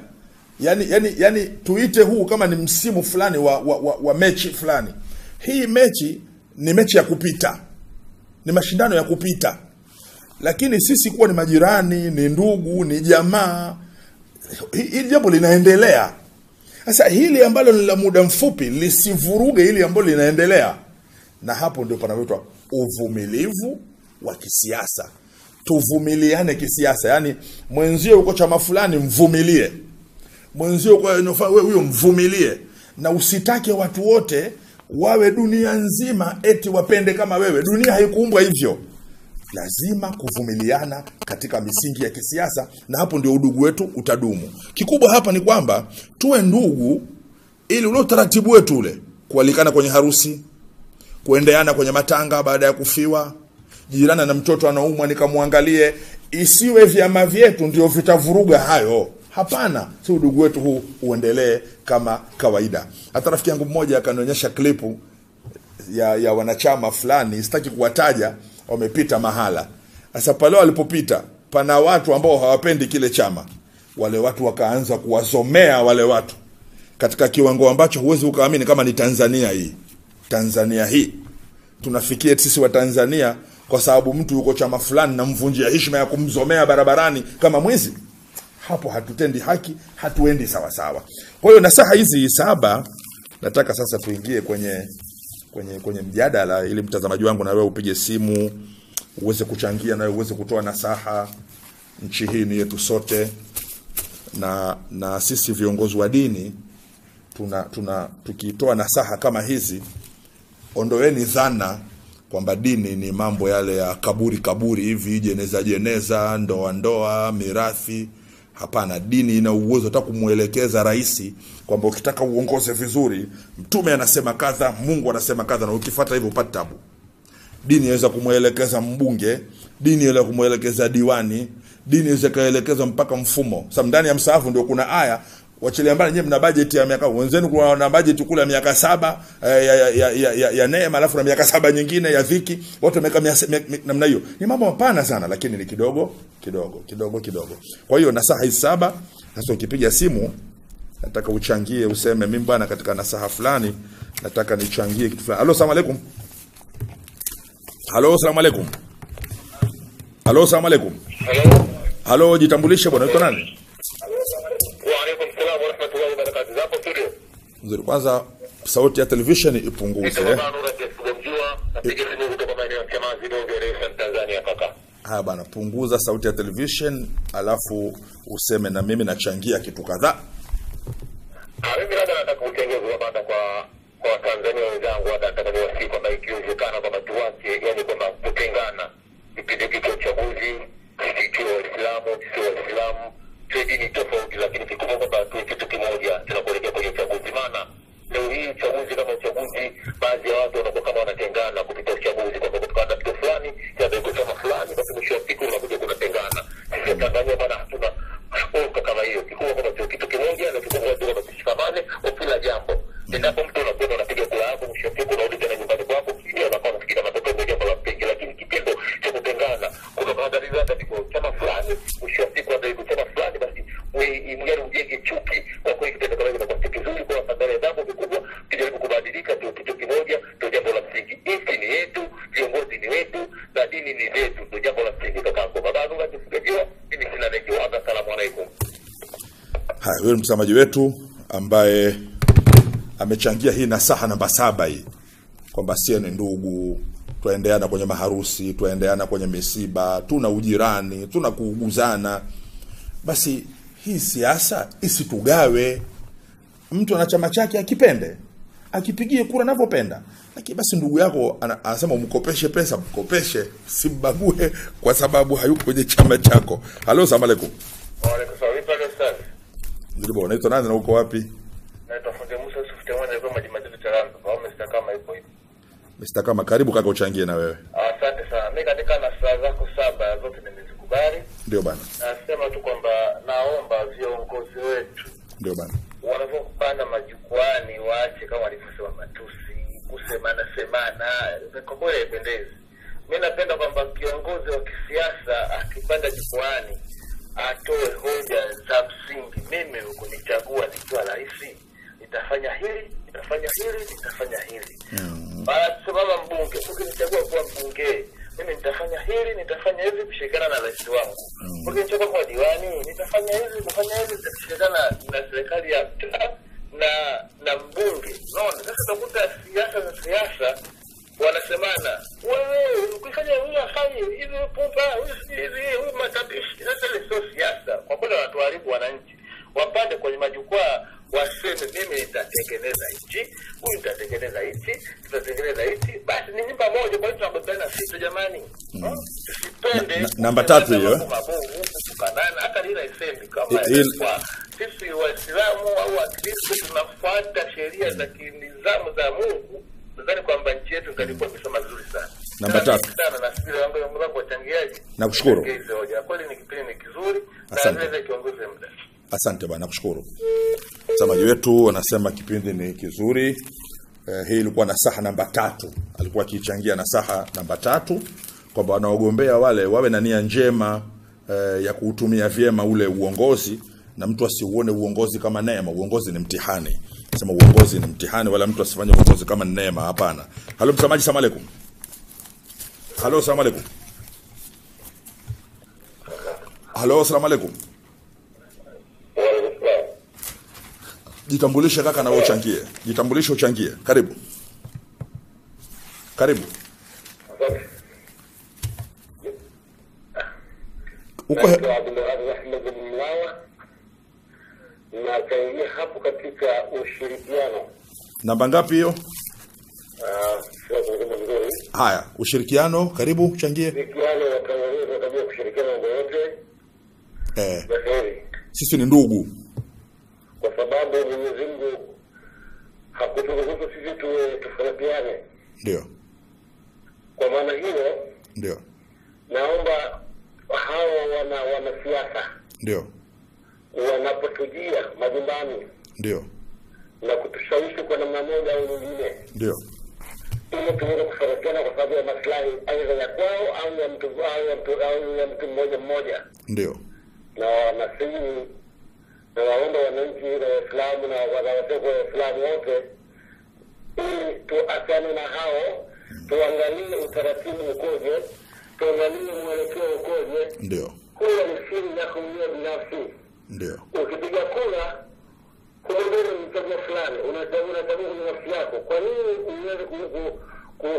Yani tuite huu kama ni msimu fulani wa mechi fulani. Hii mechi ni mechi ya kupita. Ni mashindano ya kupita. Lakini sisi kuwa ni majirani, ni ndugu, ni jamaa, hili jambo linaendelea. Sasa hili ambalo ni la muda mfupi lisivuruge hili ambalo linaendelea. Na hapo ndio panaitwa uvumilivu wa kisiasa. Tuvumiliane kisiasa. Yani mwenzio uko chama fulani mvumilie. Mwenzio uko huyo mvumilie. Na usitake watu wote wawe dunia nzima eti wapende kama wewe. Dunia haikuumbwa hivyo. Lazima kuvumiliana katika misingi ya kisiasa, na hapo ndio udugu wetu utadumu. Kikubwa hapa ni kwamba tuwe ndugu ili ule utaratibu wetu ule, kualikana kwenye harusi, kuendeana kwenye matanga baada ya kufiwa, jirani na mtoto anaumwa nikamwangalie, isiwe vyama vyetu ndio vitavuruga hayo. Hapana, si udugu wetu huu uendelee kama kawaida. Hata rafiki yangu mmoja akanionyesha klipu ya wanachama fulani, sitaki kuwataja, wamepita mahala. Sasa pale walipopita pana watu ambao hawapendi kile chama. Wale watu wakaanza kuwazomea wale watu katika kiwango ambacho huwezi ukaamini kama ni Tanzania hii. Tanzania hii tunafikia sisi wa Tanzania kwa sababu mtu yuko chama fulani na mvunjia heshima ya kumzomea barabarani kama mwizi. Hapo hatutendi haki, hatuendi sawa sawa. Kwa hiyo nasaha hizi 7 nataka sasa tuingie kwenye mjadala ili mtazamaji wangu na wewe upige simu uweze kuchangia na uweze kutoa nasaha. Nchi hii ni yetu sote, na sisi viongozi wa dini tukitoa nasaha kama hizi, ondoeni dhana kwamba dini ni mambo yale ya kaburi hivi, jeneza, ndoa, mirathi. Hapana, dini ina uwezo hata kumuelekeza rais kwamba ukitaka uongoze vizuri, mtume anasema kadha, Mungu anasema kadha, na ukifuata hivyo upate tabu. Dini inaweza kumuelekeza mbunge, dini inaweza kumuelekeza diwani, dini inaweza kaelekeza mpaka mfumo. Sasa ndani ya msaafu ndio kuna aya, wachilia mbali nyewe mna budget ya miaka, wenzenu kuna budget kula miaka 7 ya neema, alafu na miaka 7 nyingine ya dhiki, watu wameka namna hiyo. Ni mambo mapana sana, lakini ni kidogo. Kwa hiyo nasaha hizi 7, sasa ukipiga simu nataka uchangie, useme mimi bwana katika nasaha fulani nataka nichangie kitu fulani. Asalamu alaykum. Asalamu alaykum. Asalamu alaykum. Halo, jitambulishe bwana, uko nani? Nzuri, kwanza sauti ya television ipunguze. Haya bana, punguza sauti ya television alafu useme na mimi nachangia kitu kadhaa. Mimi nataka kuchangia baada kwa Tanzania wenzangu, nataka niwasihi kwamba ikiwezekana kwamba tuache, yani kwamba kutengana kipindi cha uchaguzi, sisi Waislamu dini tofauti, lakini kikubwa kwamba tuwe kitu kimoja tunapoelekea kwenye uchaguzi. Maana leo hii uchaguzi kama uchaguzi, baadhi ya watu wanakuwa kama wanatengana kupita uchaguzi, kwamba kutokana na kitu fulani ya bego chama fulani, basi mwisho wa siku unakuja kunatengana. Sisi Tanzania bwana hatuna shauku kama hiyo. Kikubwa kwamba tuwe kitu kimoja na kikubwa kwamba tushikamane kwa kila jambo. Endapo mtu unakwenda unapiga kura yako, mwisho wa siku unarudi tena nyumbani kwako, ndio unakuwa unafikiria matokeo moja kwa mpenzi, lakini kitendo cha kutengana kuna maadili hata kwa chama fulani, mwisho wa siku ndio chama fulani, basi wewe ujenge chuki kwa kweli. Kitendo kama hicho kwa kizuri kwa Tanzania jambo kubwa, tujaribu kubadilika, tu kitu kimoja, tu jambo la msingi. Nchi ni yetu, viongozi ni wetu, na dini ni zetu, tu jambo la msingi. Kakaangu baba yangu atufikiria, mimi sina mengi. Asalamu alaykum. Haya, wewe msamaji wetu ambaye amechangia hii nasaha namba 7 hii, kwamba sisi ni ndugu, tuendeana kwenye maharusi, tuendeana kwenye misiba, tuna ujirani, tuna kuuguzana. Basi hii siasa isitugawe. Mtu ana chama chake akipende, akipigie kura anavyopenda. Lakini basi ndugu yako anasema umkopeshe pesa, mkopeshe, simbague kwa sababu hayuko kwenye chama chako. Asalamu alaykum. Wa alaykum salaam. Ndio bwana, unaitwa nani na uko wapi? Naitwa Fundi Musa Yusuf Temwana, niko Majimazito Taranga. Kwa Mr. Kama ipo hivi. Mr. Kama, karibu kaka uchangie na wewe. Asante sana. Mimi katika nasaha zako 7 zote nimezikubali. Ndio bana. Nasema tu kwamba naomba viongozi wetu, ndio bana, wanapopanda majukwani waache kama walivyosema matusi, kusemana kwa kweli haipendezi. Mimi napenda kwamba kiongozi wa kisiasa akipanda jukwani atoe hoja za msingi. Mimi ukunichagua nikiwa rais, nitafanya hili. Baada sababu mbunge, ukinichagua kuwa mbunge, mimi nitafanya hivi kushirikiana na rais wangu. Ukinichagua kwa diwani, nitafanya hivi kushirikiana na serikali ya na mbunge. Unaona, sasa utakuta siasa wanasemana, wewe ukifanya hivi pumba, hivi matabishi. Sasa ile sio siasa. Kwa kweli watuharibu wananchi. Wapande kwenye majukwaa waseme mimi nitatengeneza hichi, huyu nitatengeneza hichi, tutatengeneza hichi. Basi ni nyumba moja, kwa hiyo tunabebana sisi jamani. Tusipende namba 3 hiyo. Tukanana hata ile isemi kama sisi Waislamu au Wakristo tunafuata sheria za kinizamu za Mungu. Nadhani kwamba nchi yetu ilikuwa imesoma vizuri sana. Namba 3. Sana na sisi wangu wachangiaji. Nakushukuru. Kweli ni kipindi kizuri na naweza kiongozi muda. Asante bwana, nakushukuru. Msamaji wetu wanasema kipindi ni kizuri. Hii ilikuwa nasaha namba 3. Alikuwa akichangia nasaha namba 3 kwamba wanaogombea wale wawe na nia njema ya kuutumia vyema ule uongozi, na mtu asiuone uongozi kama neema. Uongozi ni mtihani. Sema uongozi ni mtihani, wala mtu asifanye uongozi kama neema, hapana. Halo msamaji, asalamu alaykum. Halo, asalamu alaykum. Halo, asalamu alaykum. Jitambulishe kaka na uchangie. Jitambulishe uchangie. Karibu. Uko na kaingia hapo katika ushirikiano. Namba ngapi hiyo? Sio kumbukumbu nzuri. Haya, ushirikiano, karibu changie. Ushirikiano wa Tanzania tabia kushirikiana mambo yote. Nzuri. Sisi ni ndugu. Kwa sababu Mwenyezi Mungu hakuturuhusu sisi tufarikiane. Ndio. Kwa maana hiyo, ndio, naomba hao wanasiasa ndio wanapotujia majumbani, ndio, na kutushawishi kwa namna moja au nyingine, ndio, ili tuweze kushirikiana kwa sababu ya maslahi aidha ya kwao au ya mtu mmoja, ndio, na nasihi na waomba wananchi na Waislamu na wazee wa Waislamu wote, ili tuachane na hao, tuangalie utaratibu ukoje, tuangalie mwelekeo ukoje. ndio, Kura ni siri yako mwenyewe binafsi. ndio. Ukipiga kura kumwambia mchagua fulani, unachagua kwenye nafsi yako. Kwa nini uweze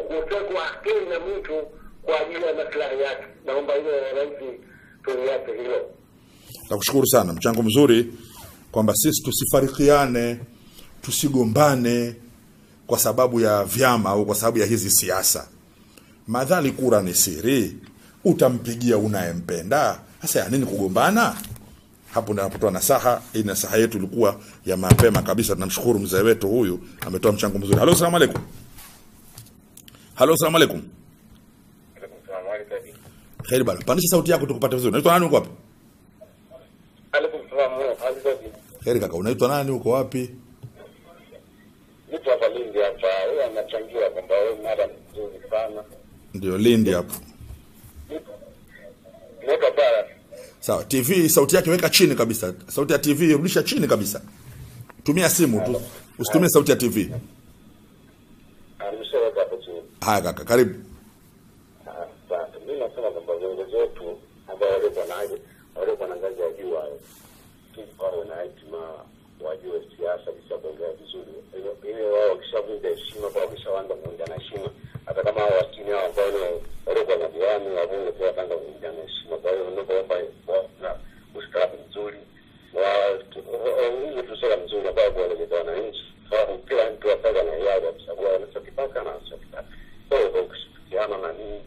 kutekwa akili na mtu kwa ajili ya maslahi yake? Naomba hilo wananchi tuliache hilo. Nakushukuru sana, mchango mzuri, kwamba sisi tusifarikiane, tusigombane kwa sababu ya vyama au kwa sababu ya hizi siasa. Madhali kura ni siri, utampigia unayempenda. Sasa ya nini kugombana? Hapo ndio napotoa nasaha. Hii nasaha yetu ilikuwa ya mapema kabisa. Tunamshukuru mzee wetu huyu, ametoa mchango mzuri. Halo, salamu alaykum. Halo, salamu alaykum. Salamu alaykum. Khair bana. Pandisha sauti yako tukupate vizuri. Unaitwa nani, uko wapi? Alaykum salaam alaykum. Khair kaka, unaitwa nani, uko wapi? Nipo hapa Lindi hapa. Wewe anachangia kwamba wewe mara nzuri sana. Ndio Lindi hapo. Nipo hapa. Sawa, TV sauti yake weka chini kabisa. Sauti ya TV rudisha chini kabisa. Tumia simu tu. Usitumie sauti ya TV. Ameshaweka hapo chini. Haya kaka, karibu. Sasa mimi nasema kwamba viongozi wetu ambao walikuwa na ngazi ya juu wao, wao na hekima, wajue siasa bisa kuongea vizuri. Ile wao wakishavunja heshima, kwa wakishaanza kuvunja heshima, hata kama hao wasini hao ambao walikuwa na diwani wa bunge pia wataanza kuvunja heshima. Kwa hiyo ninapoomba na ustaarabu mzuri na hiyo tuseme mzuri ambao kwa wale wananchi, sababu kila mtu apanga na yao ya kuchagua anachokitaka na anachokitaka. Kwa hiyo kushirikiana na nini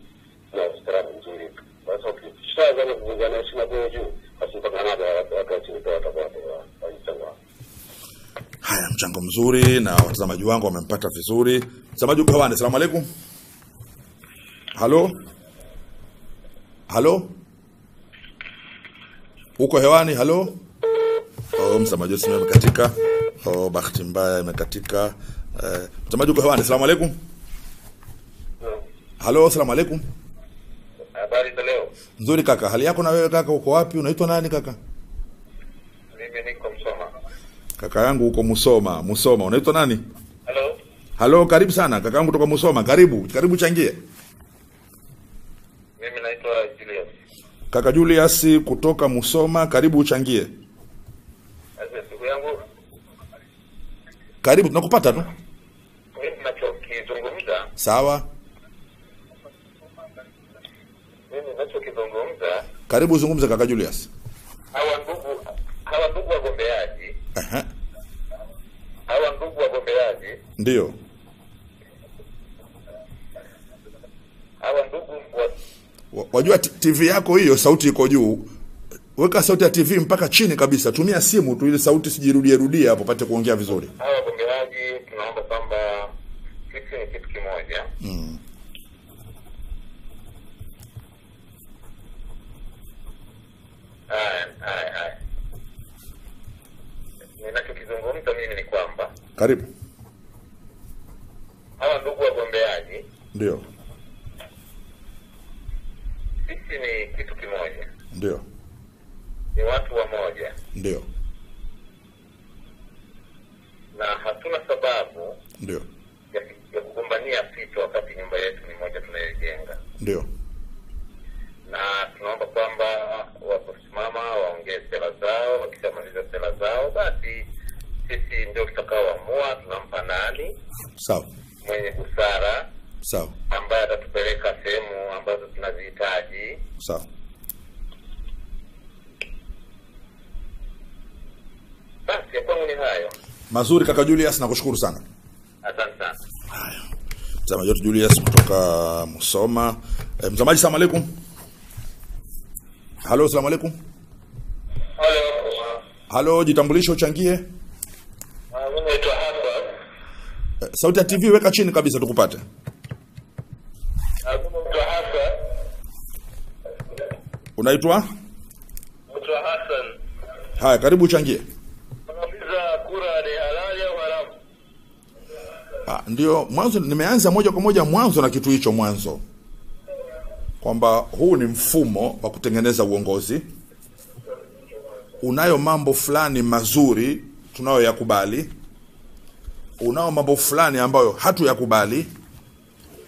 na ustaarabu mzuri. Basi ukishaanza kuvunja heshima kwa juu, basi mpaka nada wakati watakuwa Haya, mchango mzuri na watazamaji wangu wamempata vizuri. Mtazamaji uko hewani, asalamu alaykum. Halo? Halo? Uko hewani, halo? Mtazamaji simu imekatika. Bahati mbaya imekatika. Mtazamaji uko hewani, asalamu alaykum. Halo, asalamu alaykum. Habari za leo? Nzuri kaka, hali yako na wewe kaka, uko wapi? Unaitwa nani kaka? Mimi niko Musoma. Kaka yangu uko Musoma. Musoma, unaitwa nani? Halo? Halo, karibu sana kaka yangu kutoka Musoma. Karibu changie. Mimi naitwa Julius. Kaka Julius kutoka Musoma, karibu uchangie. Ndugu yangu, karibu, tunakupata tu. mimi ninachokizungumza, Sawa. Karibu zungumza kaka Julius. Hawa ndugu wagombeaji. Hawa ndugu wagombeaji. Ndio. Hawa ndugu wajua TV yako hiyo sauti iko juu. Weka sauti ya TV mpaka chini kabisa. Tumia simu tu ili sauti sijirudie hapo pate kuongea vizuri. Hawa wagombeaji tunaomba kwamba sisi ni kitu kimoja. Ninachokizungumza mimi ni kwamba karibu. Hawa ndugu wagombeaji ndio. Sisi ni kitu kimoja. Ndio. Ni watu wa moja. Ndio. Na hatuna sababu ndio ya kugombania vitu wakati nyumba yetu ni moja tunayojenga. Ndio. Na tunaomba kwamba waposimama waongee sera zao, wakishamaliza sera zao basi sisi ndio tutakaoamua tunampa nani. Sawa. Mwenye busara. Sawa. Ambaye atatupeleka sehemu ambazo tunazihitaji. Sawa. Basi kwangu ni hayo. Mazuri kaka Julius, nakushukuru sana. Asante sana. Haya. Mtazamaji wetu Julius kutoka Musoma. Mtazamaji, salamu alaykum. Halo, salamu alaykum. Halo, jitambulisho uchangie. Mimi naitwa Hassan. Sauti ya TV weka chini kabisa tukupate. Mimi naitwa Hassan. Unaitwa? Naitwa Hassan. Haya, karibu uchangie. Unauliza kura ni halali au haramu? Ndio mwanzo nimeanza moja kwa moja mwanzo na kitu hicho mwanzo. Kwamba huu ni mfumo wa kutengeneza uongozi. Unayo mambo fulani mazuri tunayoyakubali. Unao mambo fulani ambayo hatuyakubali.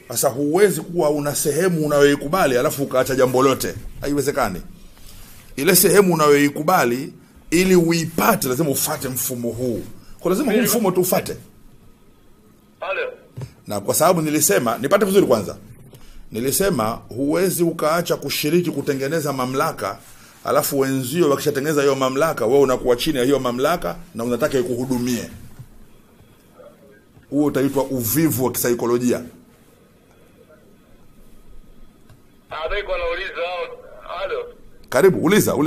Sasa huwezi kuwa una sehemu unayoikubali alafu ukaacha jambo lote. Haiwezekani. Ile sehemu unayoikubali ili uipate lazima ufuate mfumo huu. Kwa lazima huu mfumo tuufuate. Halo. Na kwa sababu nilisema, nipate vizuri kwanza. Nilisema huwezi ukaacha kushiriki kutengeneza mamlaka, alafu wenzio wakishatengeneza hiyo mamlaka, wewe unakuwa chini ya hiyo mamlaka na unataka ikuhudumie. Huo utaitwa uvivu wa kisaikolojia. Kwa nauliza halo. Karibu, uliza. Hao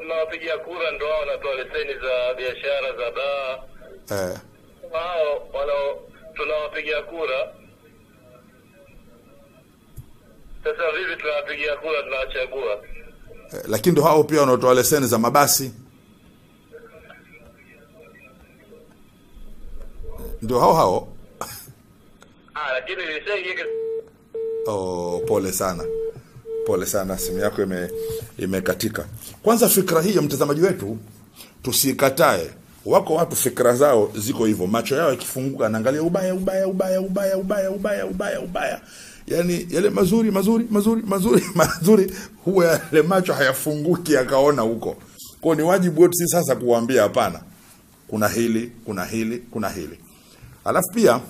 tunawapigia kura ndio hao wanatoa leseni za biashara za baa. Hao tunawapigia kura. Sasa vipi tunawapigia kura tunawachagua? Lakini ndio hao pia wanaotoa leseni za mabasi. Ndio hao. Lakini leseni Pole sana simu yako imekatika. Kwanza fikra hii ya mtazamaji wetu tusikatae. Wako watu fikra zao ziko hivyo, macho yao yakifunguka anaangalia ubaya. Yaani yale mazuri huwa yale macho hayafunguki akaona huko. Kwa ni wajibu wetu sisi sasa kuwaambia hapana. Kuna hili. Alafu pia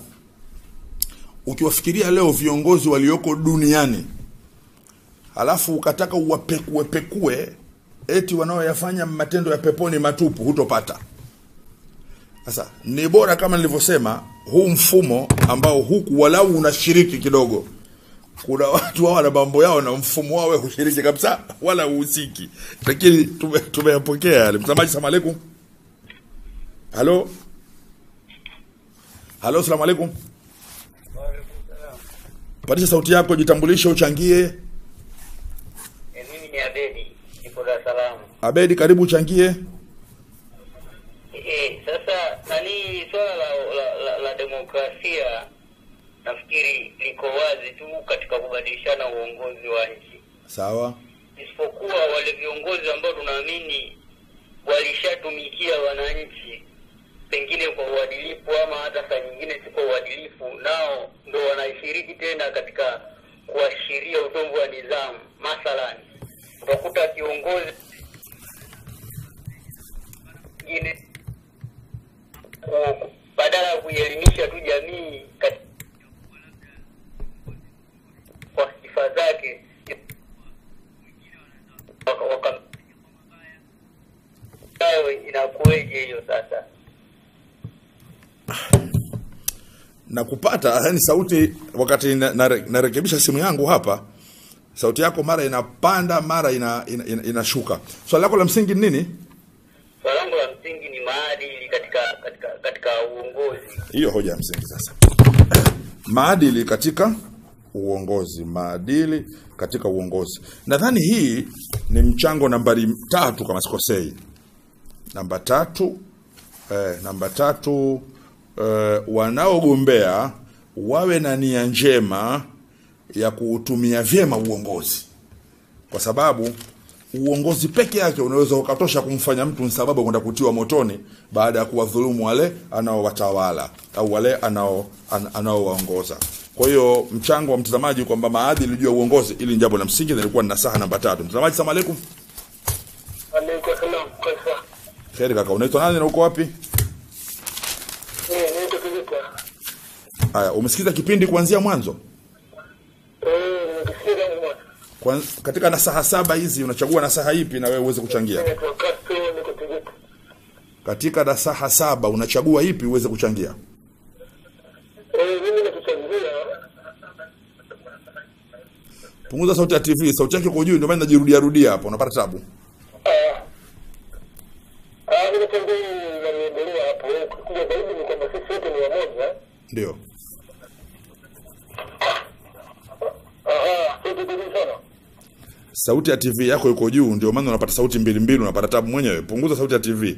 ukiwafikiria leo viongozi walioko duniani, alafu ukataka uwapekue eti wanaoyafanya matendo ya peponi matupu, hutopata. Sasa ni bora kama nilivyosema, huu mfumo ambao huku walau unashiriki kidogo. Kuna watu hawa na mambo yao na mfumo wao hushiriki kabisa wala uhusiki. Lakini tumeyapokea yale. Mtazamaji, salamu alaykum. Halo, salamu alaykum. Padisha sauti yako, jitambulishe, uchangie. Mimi ni Abedi, niko Dar es Salaam. Abedi, karibu uchangie. Sasa swala la demokrasia nafikiri liko wazi tu katika kubadilishana uongozi wa nchi. Sawa. Isipokuwa wale viongozi ambao tunaamini walishatumikia wananchi pengine kwa uadilifu ama hata saa nyingine si kwa uadilifu, nao ndio wanaishiriki tena katika kuashiria utomvu wa nidhamu. Mathalan, utakuta kiongozi badala ya kuelimisha tu jamii kwa sifa zake inakueje hiyo sasa? Na kupata yani sauti wakati narekebisha simu yangu hapa, sauti yako mara inapanda mara inashuka. Swali lako la msingi ni nini? Swali langu la msingi ni maadili katika uongozi. Hiyo hoja ya msingi sasa. Maadili katika uongozi. Nadhani hii ni mchango nambari 3 kama sikosei. Namba 3 wanaogombea wawe na nia njema ya kuutumia vyema uongozi. Kwa sababu uongozi peke yake unaweza ukatosha kumfanya mtu sababu kwenda kutiwa motoni baada ya kuwadhulumu wale anaowatawala au wale anaowaongoza. Kwa hiyo mchango wa mtazamaji kwamba maadili juu ya uongozi ili jambo la msingi lilikuwa ni nasaha namba 3. Mtazamaji, salamu alaykum. Alaykum salaam. Kheri kaka, unaitwa nani na uko wapi? Naitwa Kizito. Haya, umesikiza kipindi kuanzia mwanzo? Nimesikiza mwanzo. Katika nasaha 7 hizi unachagua nasaha ipi na wewe uweze kuchangia? Katika nasaha 7 unachagua ipi uweze kuchangia? Mimi Punguza sauti ya TV, sauti yake iko juu ndio maana najirudia rudia hapo, unapata tabu. Ile tendo inaendelea hapo, kuja zaidi ni kwamba sisi wote ni wamoja. Ndio. Sauti ya TV yako iko juu ndio maana unapata sauti mbili unapata tabu mwenyewe. Punguza sauti ya TV.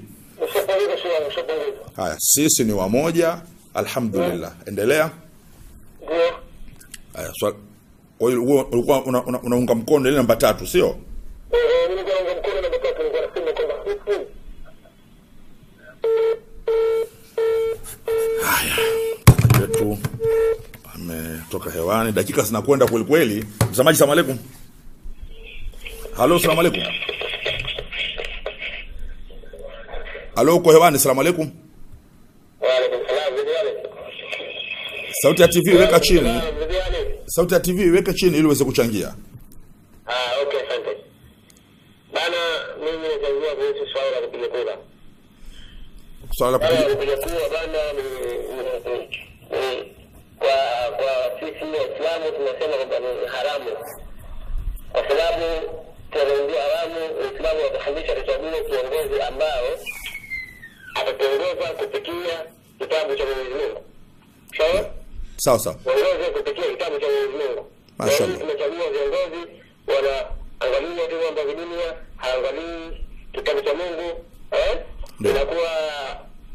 Haya, sisi ni wamoja, alhamdulillah. Endelea. Ndio. Haya, kwa hiyo ulikuwa unaunga mkono ile namba 3, sio? Mimi naunga mkono namba 3, nilikuwa nasema kwamba sisi. Haya, yetu ametoka hewani, dakika zinakwenda kweli kweli. Msamaji, salamu alaykum. Halo, salamu alaykum. Halo, uko hewani, salamu alaykum. Wa alaykum salaam, vipi? Sauti ya TV weka chini. Sauti ya TV weka chini ili uweze kuchangia. Okay, asante. Bana, mimi nachangia kuhusu swala la kupiga kura. Swala la kupiga kura bana kwa sisi Waislamu tunasema kwamba ni haramu. Kwa sababu tunaingia haramu, Uislamu unatufundisha tuchague kiongozi ambao atatuongoza kupitia kitabu cha Mwenyezi Mungu. Sawa. Uongozi kupitia kitabu cha Mwenyezi Mungu. Mashaallah. Tunachagua viongozi wanaangalia tu mambo ya dunia, haangalii kitabu cha Mungu. Inakuwa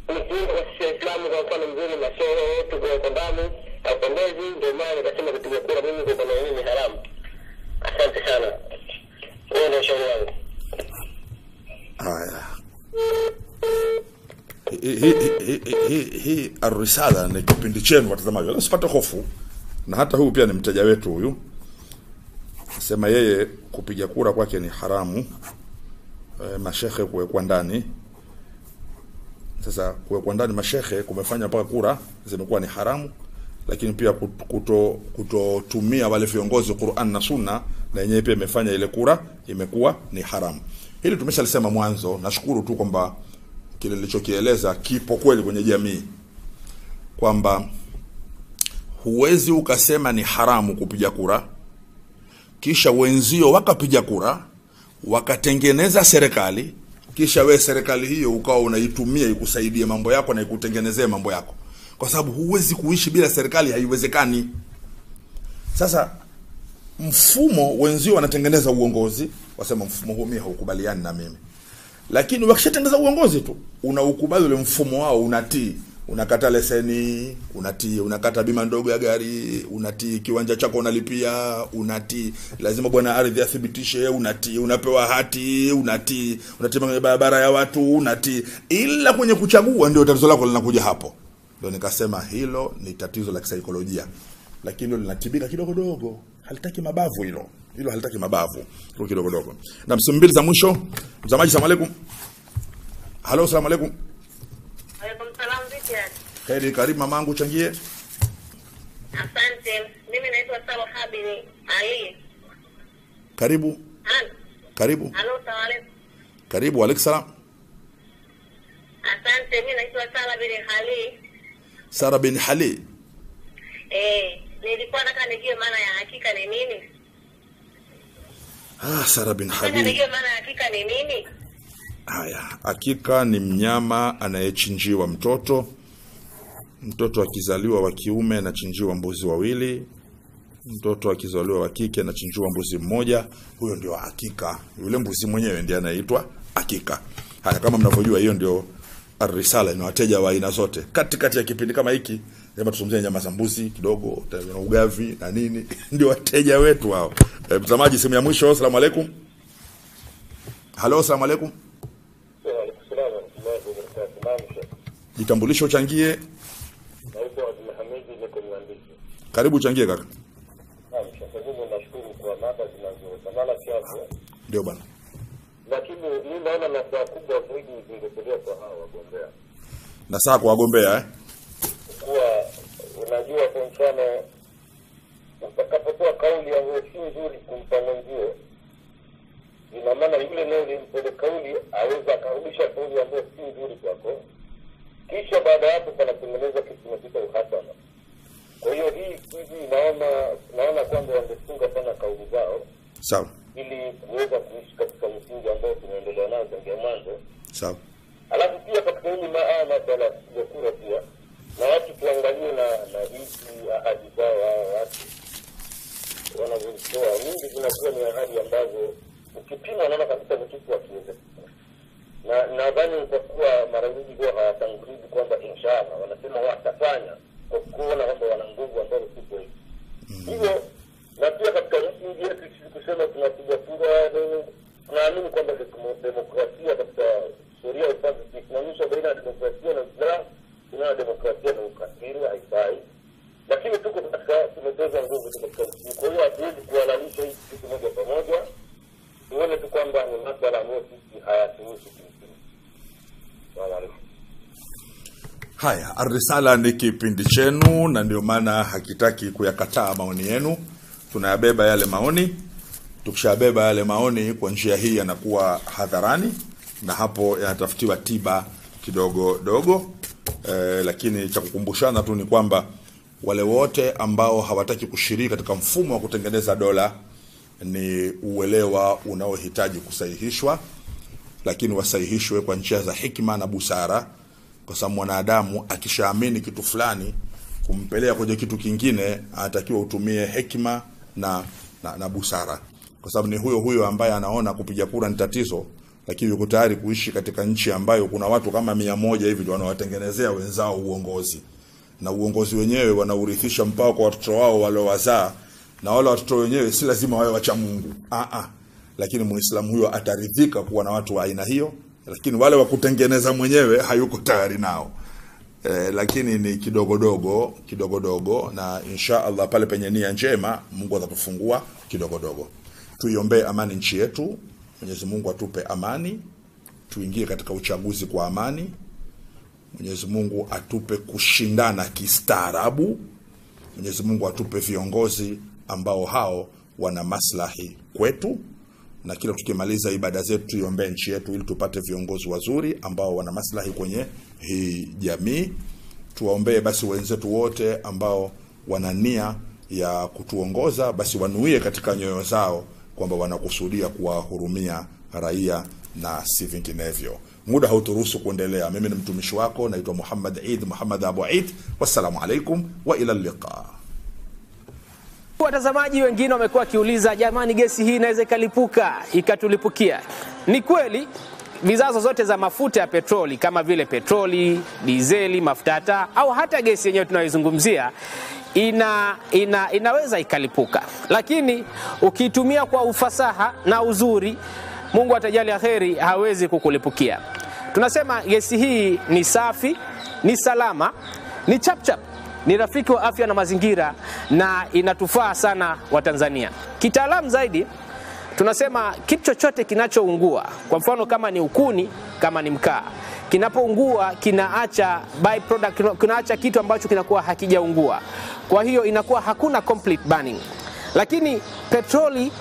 msingi kwa sisi Waislamu kwa mfano mzuri, masoro yetu kwa ndani haupendezi, ndio maana nikasema kupiga kura mimi kwa maana ni haramu. Asante sana. Wewe ndio shauri wangu. Haya. Hii Ar-Risala ni kipindi chenu watazamaji. Usipate hofu. Na hata huyu pia ni mteja wetu huyu. Sema yeye kupiga kura kwake ni haramu. Mashehe kuwekwa ndani. Sasa kuwekwa ndani mashehe kumefanya mpaka kura zimekuwa ni haramu, lakini pia kutotumia wale viongozi Qur'an na Sunna na yenyewe pia imefanya ile kura imekuwa ni haramu. Hili tumeshalisema mwanzo. Nashukuru tu kwamba kile nilichokieleza kipo kweli kwenye jamii, kwamba huwezi ukasema ni haramu kupiga kura kisha wenzio wakapiga kura wakatengeneza serikali kisha we serikali hiyo ukawa unaitumia ikusaidie mambo yako na ikutengenezee mambo yako, kwa sababu huwezi kuishi bila serikali, haiwezekani. Sasa mfumo wenzio wanatengeneza uongozi, wasema mfumo huu mimi haukubaliani na mimi, lakini wakishatengeneza uongozi tu unaukubali ule mfumo wao, unatii, unakata leseni, unatii, unakata bima ndogo ya gari, unatii, kiwanja chako unalipia, unatii, lazima bwana ardhi athibitishe, unatii, unapewa hati, unatii, unatii kwenye barabara ya watu, unatii, ila kwenye kuchagua ndio tatizo lako linakuja hapo. Ndio nikasema hilo ni tatizo la kisaikolojia, lakini hilo linatibika kidogo kidogo, halitaki mabavu hilo. Hilo halitaki mabavu, kidogo kidogo. Na msimbili za mwisho, msamaji, salamu alaykum. Halo, salamu alaykum. Alaykum salaam, vipi? Heri, karibu mamangu, changie. Asante. Mimi naitwa Salha bin Ali. Karibu. Karibu. Halo, salamu alaykum. Karibu, alaykum salam. Asante, mimi naitwa Salha bin Ali. Sara bin Ali. Nilikuwa nataka nijue maana ya hakika ni nini? Sara bin Ali. Nataka nijue maana ya hakika ni nini? Haya, hakika ni mnyama anayechinjiwa mtoto. Mtoto akizaliwa wa kiume anachinjiwa mbuzi wawili. Mtoto akizaliwa wa kike anachinjiwa mbuzi mmoja. Huyo ndio hakika. Yule mbuzi mwenyewe ndiye anaitwa hakika. Haya, kama mnavyojua hiyo ndio Ar-Risala, ina wateja wa aina zote. Katikati ya kipindi kama hiki, kama tuzungumzie nyama za mbuzi kidogo, na ugavi na nini, ndio wateja wetu hao. Mtazamaji, simu ya mwisho. Asalamu alaykum. Halo, asalamu alaykum. Jitambulisho, changie. Naitwa Abdulhamid, niko Mwandishi. Karibu, changie kaka. Nashukuru kwa mada zinazotamana kiasi. Ndio bana. Lakini mimi naona nasaa kubwa zaidi zingepelea kwa hao wagombea. Nasaa kwa wagombea Kwa unajua kwa mfano utakapotoa kauli ambayo si nzuri kumpa mwenzio, ina maana yule leo mpele kauli aweza karudisha kauli ambayo si nzuri kwako. Kisha baada ya hapo panatengeneza kitu kinachoitwa uhasama. Kwa hiyo hii naona kwamba wangefunga sana kauli zao. Sawa. Ili kuweza kuishi katika msingi ambao tunaendelea nao tangu mwanzo. Sawa. Alafu pia katika hili masala ya kura pia na watu tuangalie na hizi ahadi zao watu wanazozitoa. Nyingi zinakuwa ni ahadi ambazo ukipima unaona kabisa ni kitu hakiwezi. Na nadhani itakuwa mara nyingi kwa hawatangulizi kwamba inshallah wanasema watafanya kwa kuona kwamba wana nguvu ambazo si kweli. Hivyo na pia katika nchi yetu kusema tunapiga kura tunaamini kwamba demokrasia katika sheria ya upande tunaonyesha baina ya demokrasia na Uislamu kuna demokrasia na ukatili haifai. Lakini tuko katika tumetoza nguvu katika nchi. Kwa hiyo hatuwezi kuhalalisha hii kitu moja kwa moja. Tuone tu kwamba ni masuala ambayo sisi hayatuhusu kimsingi. Haya, Ar-Risala ni kipindi chenu na ndio maana hakitaki kuyakataa maoni yenu. Tunayabeba yale maoni. Tukishabeba yale maoni kwa njia hii yanakuwa hadharani na hapo yanatafutiwa tiba kidogo dogo. Lakini cha kukumbushana tu ni kwamba wale wote ambao hawataki kushiriki katika mfumo wa kutengeneza dola ni uelewa unaohitaji kusahihishwa, lakini wasahihishwe kwa njia za hikima na busara, kwa sababu mwanadamu akishaamini kitu fulani kumpelea kwenye kitu kingine anatakiwa utumie hekima na busara, kwa sababu ni huyo ambaye anaona kupiga kura ni tatizo lakini yuko tayari kuishi katika nchi ambayo kuna watu kama 100 hivi ndio wanawatengenezea wenzao uongozi, na uongozi wenyewe wanaurithisha mpaka kwa watoto wao waliowazaa, na wale watoto wenyewe si lazima wawe wacha Mungu. Lakini Muislamu huyo ataridhika kuwa na watu wa aina hiyo, lakini wale wa kutengeneza mwenyewe hayuko tayari nao. Lakini ni kidogo dogo na insha Allah pale penye nia njema Mungu atatufungua kidogo dogo. Tuiombe amani nchi yetu. Mwenyezi Mungu atupe amani, tuingie katika uchaguzi kwa amani. Mwenyezi Mungu atupe kushindana kistaarabu. Mwenyezi Mungu atupe viongozi ambao hao wana maslahi kwetu, na kila tukimaliza ibada zetu tuiombe nchi yetu ili tupate viongozi wazuri ambao wana maslahi kwenye hii jamii. Tuwaombee basi wenzetu wote ambao wana nia ya kutuongoza, basi wanuie katika nyoyo zao kwamba wanakusudia kuwahurumia raia na si vinginevyo. Muda hauturuhusu kuendelea. Mimi ni mtumishi wako naitwa Muhammad Abu Eid. Wassalamu alaikum wa ila liqa. Watazamaji wengine wamekuwa wakiuliza, jamani, gesi hii inaweza ikalipuka ikatulipukia? Ni kweli vizazo zote za mafuta ya petroli kama vile petroli, dizeli, mafuta taa au hata gesi yenyewe tunayoizungumzia inaweza ikalipuka, lakini ukiitumia kwa ufasaha na uzuri, Mungu atajalia kheri, hawezi kukulipukia. Tunasema gesi hii ni safi, ni salama, ni chapchap, ni rafiki wa afya na mazingira na inatufaa sana wa Tanzania. Kitaalamu zaidi tunasema kitu chochote kinachoungua, kwa mfano kama ni ukuni, kama ni mkaa, kinapoungua kinaacha byproduct, kinaacha kitu ambacho kinakuwa hakijaungua. Kwa hiyo inakuwa hakuna complete burning. Lakini petroli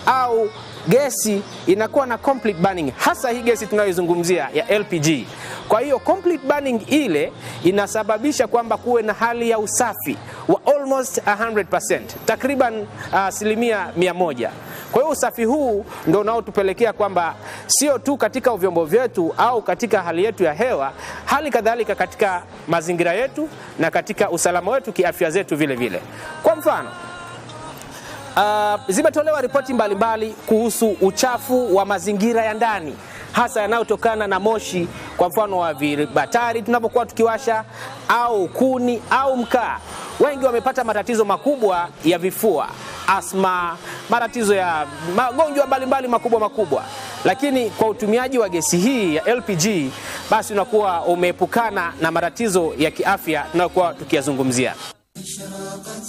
au gesi inakuwa na complete burning, hasa hii gesi tunayoizungumzia ya LPG. Kwa hiyo complete burning ile inasababisha kwamba kuwe na hali ya usafi wa almost 100%, takriban 100%. Kwa hiyo usafi huu ndio unaotupelekea kwamba sio tu katika vyombo vyetu au katika hali yetu ya hewa, hali kadhalika katika mazingira yetu na katika usalama wetu kiafya zetu vile vile. Kwa mfano, zimetolewa ripoti mbalimbali kuhusu uchafu wa mazingira ya ndani, hasa yanayotokana na moshi, kwa mfano wa vibatari tunapokuwa tukiwasha au kuni au mkaa. Wengi wamepata matatizo makubwa ya vifua, asma, matatizo ya magonjwa mbalimbali makubwa. Lakini kwa utumiaji wa gesi hii ya LPG, basi unakuwa umeepukana na matatizo ya kiafya tunayokuwa tukiyazungumzia. أشرقت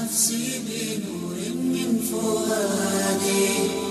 نفسي بنور من فؤادي